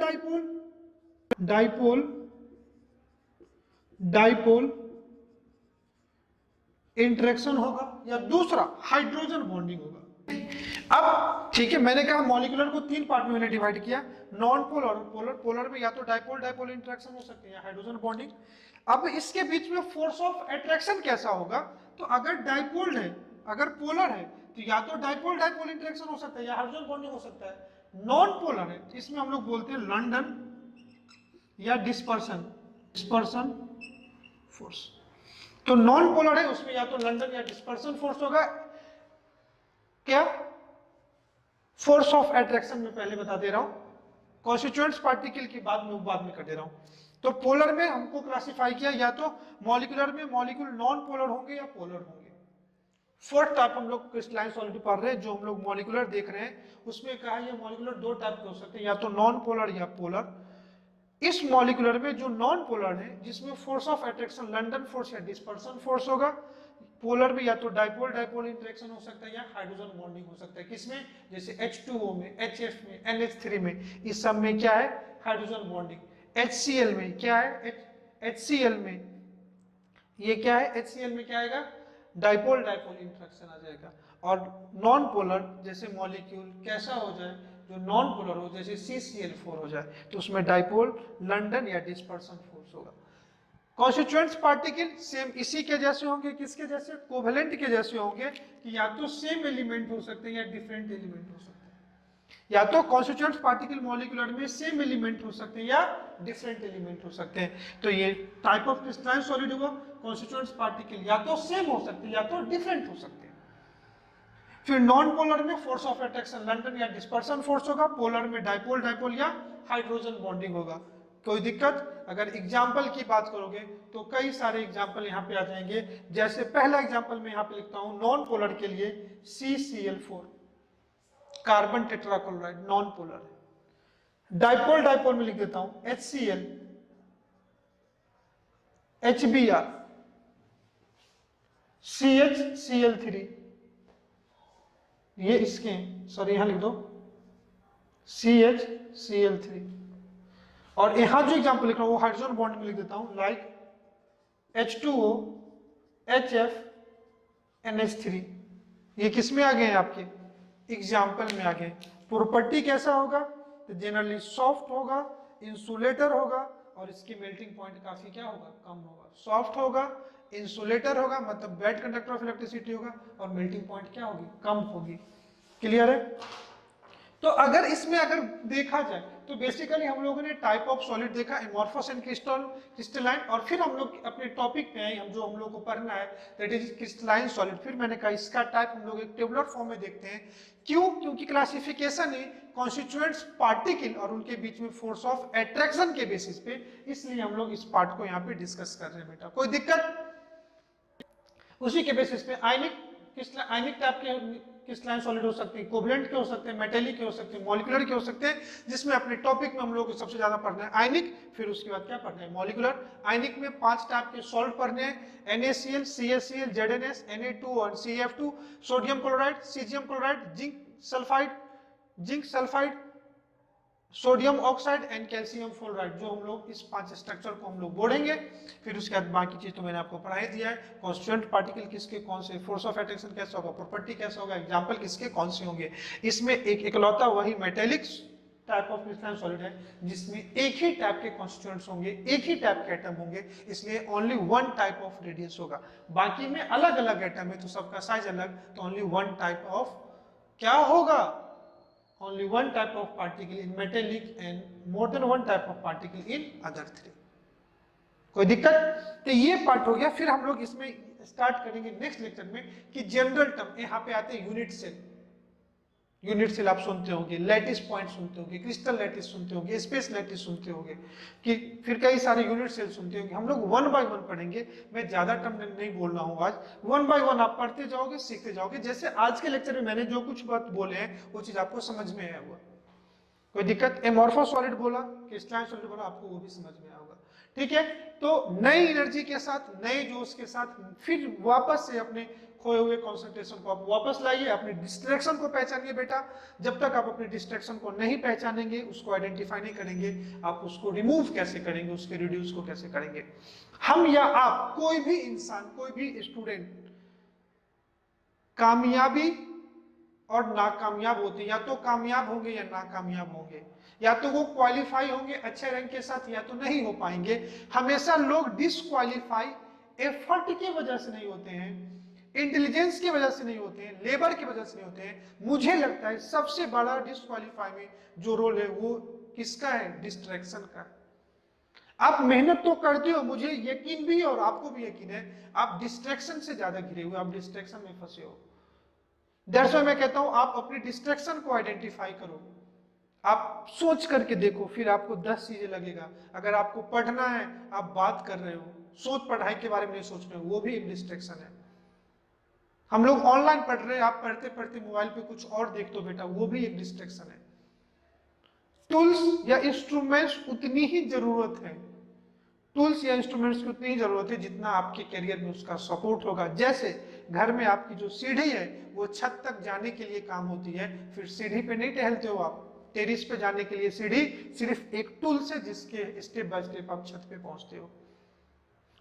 डाइपोल इंटरेक्शन होगा, या दूसरा हाइड्रोजन बॉन्डिंग होगा। अब ठीक है, मैंने कहा मॉलिक्यूलर को 3 पार्ट में मैंने डिवाइड किया, नॉन पोलर, पोलर में या तो डाइपोल इंटरेक्शन हो सकते हैं या हाइड्रोजन बॉन्डिंग। अब इसके बीच में फोर्स ऑफ अट्रैक्शन कैसा होगा, तो अगर डाइपोल है, अगर पोलर है तो या तो डाइपोल इंटरेक्शन हो सकता है या हाइड्रोजन बॉन्डिंग हो सकता है। नॉन पोलर है, इसमें हम लोग बोलते हैं लंडन या डिस्पर्सन फोर्स। तो नॉन पोलर है, उसमें या तो लंडन या डिस्पर्सन फोर्स होगा। क्या फोर्स ऑफ अट्रैक्शन में पहले बता दे रहा हूं, कॉन्स्टिट्यूएंट्स पार्टिकल की बाद में कर दे रहा हूं। तो पोलर में हमको क्लासिफाई किया या तो मॉलिक्यूलर में मॉलिक्यूल नॉन पोलर होंगे या पोलर होंगे। फोर्थ टाइप हम लोग क्रिस्टलाइन सॉलिड पढ़ रहे हैं, जो हम लोग मॉलिक्यूलर देख रहे हैं उसमें कहा है ये मॉलिक्यूलर दो टाइप के हो सकते हैं, या तो नॉन पोलर या पोलर। इस मॉलिक्यूलर में जो नॉन पोलर है जिसमें force of attraction London force या डिस्पर्सन फोर्स होगा, पोलर में या तो डाइपोल डाइपोल इंटरेक्शन हो सकता है या हाइड्रोजन बॉन्डिंग हो सकता है। किसमें? जैसे H2O में, HF में, NH3 में, इस सब में क्या है? Hydrogen bonding. HCl में क्या है? HCl में ये क्या है? HCl में क्या आएगा? डाइपोल डाइपोल इंटरेक्शन आ जाएगा। और नॉन पोलर जैसे मॉलिक्यूल कैसा हो जाए, जो नॉन पोलर हो, जैसे CCl4 हो जाए, तो उसमें डाइपोल लंडन या डिस्पर्सन फोर्स होगा। कॉन्स्टिट्यूएंट्स पार्टिकल सेम इसी के जैसे होंगे, किसके जैसे? कोवेलेंट के जैसे होंगे, कि या तो सेम एलिमेंट हो सकते हैं या डिफरेंट एलिमेंट हो सकते हैं। या तो कॉन्स्टिट्यूएंट्स पार्टिकल मॉलिक्यूलर में सेम एलिमेंट हो सकते हैं या डिफरेंट एलिमेंट हो सकते हैं। तो ये टाइप ऑफ क्रिस्टलाइन सॉलिड हुआ। कॉन्स्टिट्यूएंट्स पार्टिकल या तो सेम हो सकते हैं या तो डिफरेंट हो सकते हैं। फिर नॉन पोलर में फोर्स ऑफ अट्रैक्शन लंडन या डिस्पर्सन फोर्स होगा, पोलर में डाइपोल डाइपोल या हाइड्रोजन बॉन्डिंग होगा। कोई दिक्कत? अगर एग्जाम्पल की बात करोगे तो कई सारे एग्जाम्पल यहाँ पे आ जाएंगे। जैसे पहला एग्जाम्पल मैं यहाँ पे लिखता हूँ नॉन पोलर के लिए CCl4 carbon tetrachloride non polar है। डाइपोल डाइपोल में लिख देता हूं HCl HBr CHCl3, ये इसके, सॉरी यहां लिख दो CHCl3। और यहां जो एग्जांपल लिख रहा हूं वो हाइड्रोजन बॉन्ड में लिख देता हूं, लाइक H2O HF NH3। ये किस में आ गए हैं? आपके एग्जाम्पल में आ गए। प्रॉपर्टी कैसा होगा? तो जनरली सॉफ्ट होगा, इंसुलेटर होगा, और इसकी मेल्टिंग पॉइंट काफी क्या होगा? कम होगा। सॉफ्ट होगा, इंसुलेटर होगा, मतलब बैड कंडक्टर ऑफ इलेक्ट्रिसिटी होगा, और मेल्टिंग पॉइंट क्या होगी? कम होगी। क्लियर है? तो अगर इसमें अगर देखा जाए तो बेसिकली हम लोगों ने टाइप ऑफ सॉलिड देखा, एमॉर्फस एंड क्रिस्टलाइन, और फिर हम लोग अपने टॉपिक पे आए, जो हम लोग को पढ़ना है दैट इज क्रिस्टलाइन सॉलिड। फिर मैंने कहा इसका टाइप हम लोग एक टेबुलर फॉर्म में देखते हैं। क्यों? क्योंकि क्लासिफिकेशन है कॉन्स्टिट्यूएंट्स पार्टिकल और उनके बीच में फोर्स ऑफ अट्रैक्शन के बेसिस पे, इसलिए हम लोग इस पार्ट को यहाँ पे डिस्कस कर रहे हैं बेटा। कोई दिक्कत? उसी के बेसिस पे आयनिक टाइप के क्रिस्टलाइन सॉलिड हो सकते हैं, कोवलेंट के हो सकते हैं, मेटेलिक के हो सकते हैं, मॉलिक्यूलर के हो सकते हैं, जिसमें अपने टॉपिक में हम लोग को सबसे ज्यादा पढ़ना है आयनिक। फिर उसके बाद क्या पढ़ना है? मॉलिक्यूलर। आयनिक में 5 टाइप के सॉल्ट पढ़ने हैं, NaCl, CaCl, ZnS, Na2 और CF2, sodium chloride, caesium chloride, zinc sulphide, sodium oxide and calcium fluoride, जो हम लोग इस 5 स्ट्रक्चर को हम लोग बोलेंगे। फिर उसके बाद बाकी चीज तो मैंने आपको पढ़ा ही दिया है। कॉन्स्टिट्यूएंट पार्टिकल किसके कौन से, फोर्स ऑफ अट्रैक्शन कैसा होगा, प्रॉपर्टी कैसा होगा, एग्जांपल किसके कौन से होंगे। इसमें एक इकलौता वही metallic type of crystalline solid है जिसमें एक ही टाइप के कॉन्स्टिट्यूएंट्स होंगे, एक ही टाइप के एटम होंगे, इसलिए only one type of radius होगा। बाकी में अलग अलग एटम है तो सबका साइज अलग, तो ओनली वन टाइप ऑफ क्या होगा? Only one type of particle in metallic and more than one type of particle in other three. कोई दिक्कत? तो ये पार्ट हो गया। फिर हम लोग इसमें स्टार्ट करेंगे नेक्स्ट लेक्चर में कि जनरल टर्म, यहाँ पे आते हैं यूनिट सेल। यूनिट सेल आप सुनते होंगे, लैटिस पॉइंट सुनते होंगे, क्रिस्टल लैटिस सुनते होंगे, स्पेस लैटिस सुनते होंगे, कि फिर कई सारे यूनिट सेल सुनते होंगे। हम लोग वन बाय वन पढ़ेंगे, मैं ज्यादा टर्म नहीं बोल रहा हूँ आज। वन बाय वन आप पढ़ते जाओगे, सीखते जाओगे। जैसे आज के लेक्चर में मैंने जो कुछ बात बोले हैं वो चीज आपको समझ में आया हुआ। कोई दिक्कत? एमॉर्फस सॉलिड बोला, क्रिस्टलाइन सॉलिड बोला, आपको वो भी समझ में आया होगा। ठीक है, तो नई एनर्जी के साथ, नए जोश के साथ फिर वापस से अपने खोए हुए कंसंट्रेशन को आप वापस लाइए, अपने डिस्ट्रैक्शन को पहचानिए बेटा। जब तक आप अपने डिस्ट्रैक्शन को नहीं पहचानेंगे, उसको आइडेंटिफाई नहीं करेंगे, आप उसको रिमूव कैसे करेंगे, उसके रिड्यूस को कैसे करेंगे। हम या आप, कोई भी इंसान, कोई भी स्टूडेंट कामयाबी और नाकामयाब होते हैं, या तो कामयाब होंगे या नाकामयाब होंगे, या तो वो क्वालिफाई होंगे अच्छे रैंक के साथ या तो नहीं हो पाएंगे। हमेशा लोग डिसक्वालीफाई एफर्ट की वजह से नहीं होते हैं, इंटेलिजेंस की वजह से नहीं होते हैं, लेबर की वजह से नहीं होते हैं। मुझे लगता है सबसे बड़ा डिसक्वालीफाई में जो रोल है वो किसका है? डिस्ट्रैक्शन का। आप मेहनत तो करते हो, मुझे यकीन भी है और आपको भी यकीन है, आप डिस्ट्रैक्शन से ज्यादा घिरे हुए, आप डिस्ट्रैक्शन में फंसे हो। दैट्स व्हाई मैं कहता हूं आप अपनी डिस्ट्रैक्शन को आइडेंटिफाई करो। आप सोच करके देखो, फिर आपको 10 चीजें लगेगा। अगर आपको पढ़ना है, आप बात कर रहे हो, सोच पढ़ाई के बारे में नहीं सोच रहे हो, वो भी एक डिस्ट्रैक्शन है। हम लोग ऑनलाइन पढ़ रहे हैं, आप पढ़ते पढ़ते मोबाइल पे कुछ और देख दो बेटा, वो भी एक डिस्ट्रैक्शन है। टूल्स या इंस्ट्रूमेंट्स उतनी ही जरूरत है, टूल्स या इंस्ट्रूमेंट्स की उतनी ही जरूरत है जितना आपके करियर में उसका सपोर्ट होगा। जैसे घर में आपकी जो सीढ़ी है वो छत तक जाने के लिए काम होती है, फिर सीढ़ी पे नहीं टहलते हो आप, टेरिस पे जाने के लिए सीढ़ी सिर्फ एक टूल्स है जिसके स्टेप बाय स्टेप आप छत पे पहुंचते हो।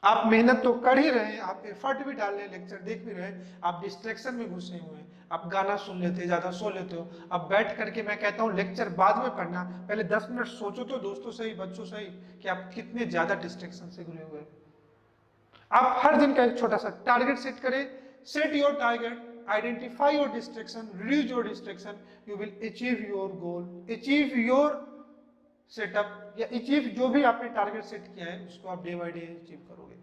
आप मेहनत तो कर ही रहे हैं, आप एफर्ट भी डाल रहे हैं, लेक्चर देख भी रहे हैं, आप डिस्ट्रैक्शन में घुसे हुए हैं, आप गाना सुन लेते हैं, ज्यादा सो लेते हो। अब बैठ करके मैं कहता हूँ लेक्चर बाद में पढ़ना, पहले 10 मिनट सोचो तो दोस्तों सही, बच्चों सही, कि आप कितने ज्यादा डिस्ट्रैक्शन से घुरे हुए हैं। आप हर दिन का एक छोटा सा टारगेट सेट करें, set your target, identify your distraction, reduce your distraction, you will achieve your goal, achieve your setup, या अचीव जो भी आपने टारगेट सेट किया है उसको आप डे बाय डे अचीव करोगे।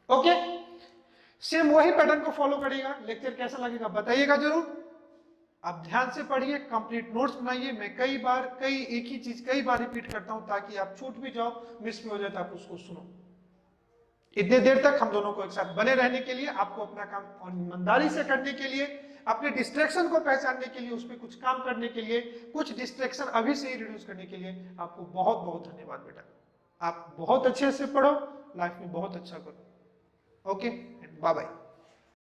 ओके, सेम वही पैटर्न को फॉलो करेगा। लेक्चर कैसा लगेगा बताइएगा जरूर। आप ध्यान से पढ़िए, कंप्लीट नोट्स बनाइए। मैं कई एक ही चीज कई बार रिपीट करता हूं ताकि आप छूट भी जाओ, मिस भी हो जाए तो आप उसको सुनो। इतने देर तक हम दोनों को एक साथ बने रहने के लिए, आपको अपना काम और ईमानदारी से करने के लिए, अपने डिस्ट्रैक्शन को पहचानने के लिए, उस पर कुछ काम करने के लिए, कुछ डिस्ट्रैक्शन अभी से ही रिड्यूस करने के लिए आपको बहुत बहुत धन्यवाद बेटा। आप बहुत अच्छे से पढ़ो, लाइफ में बहुत अच्छा करो। Okay, bye bye.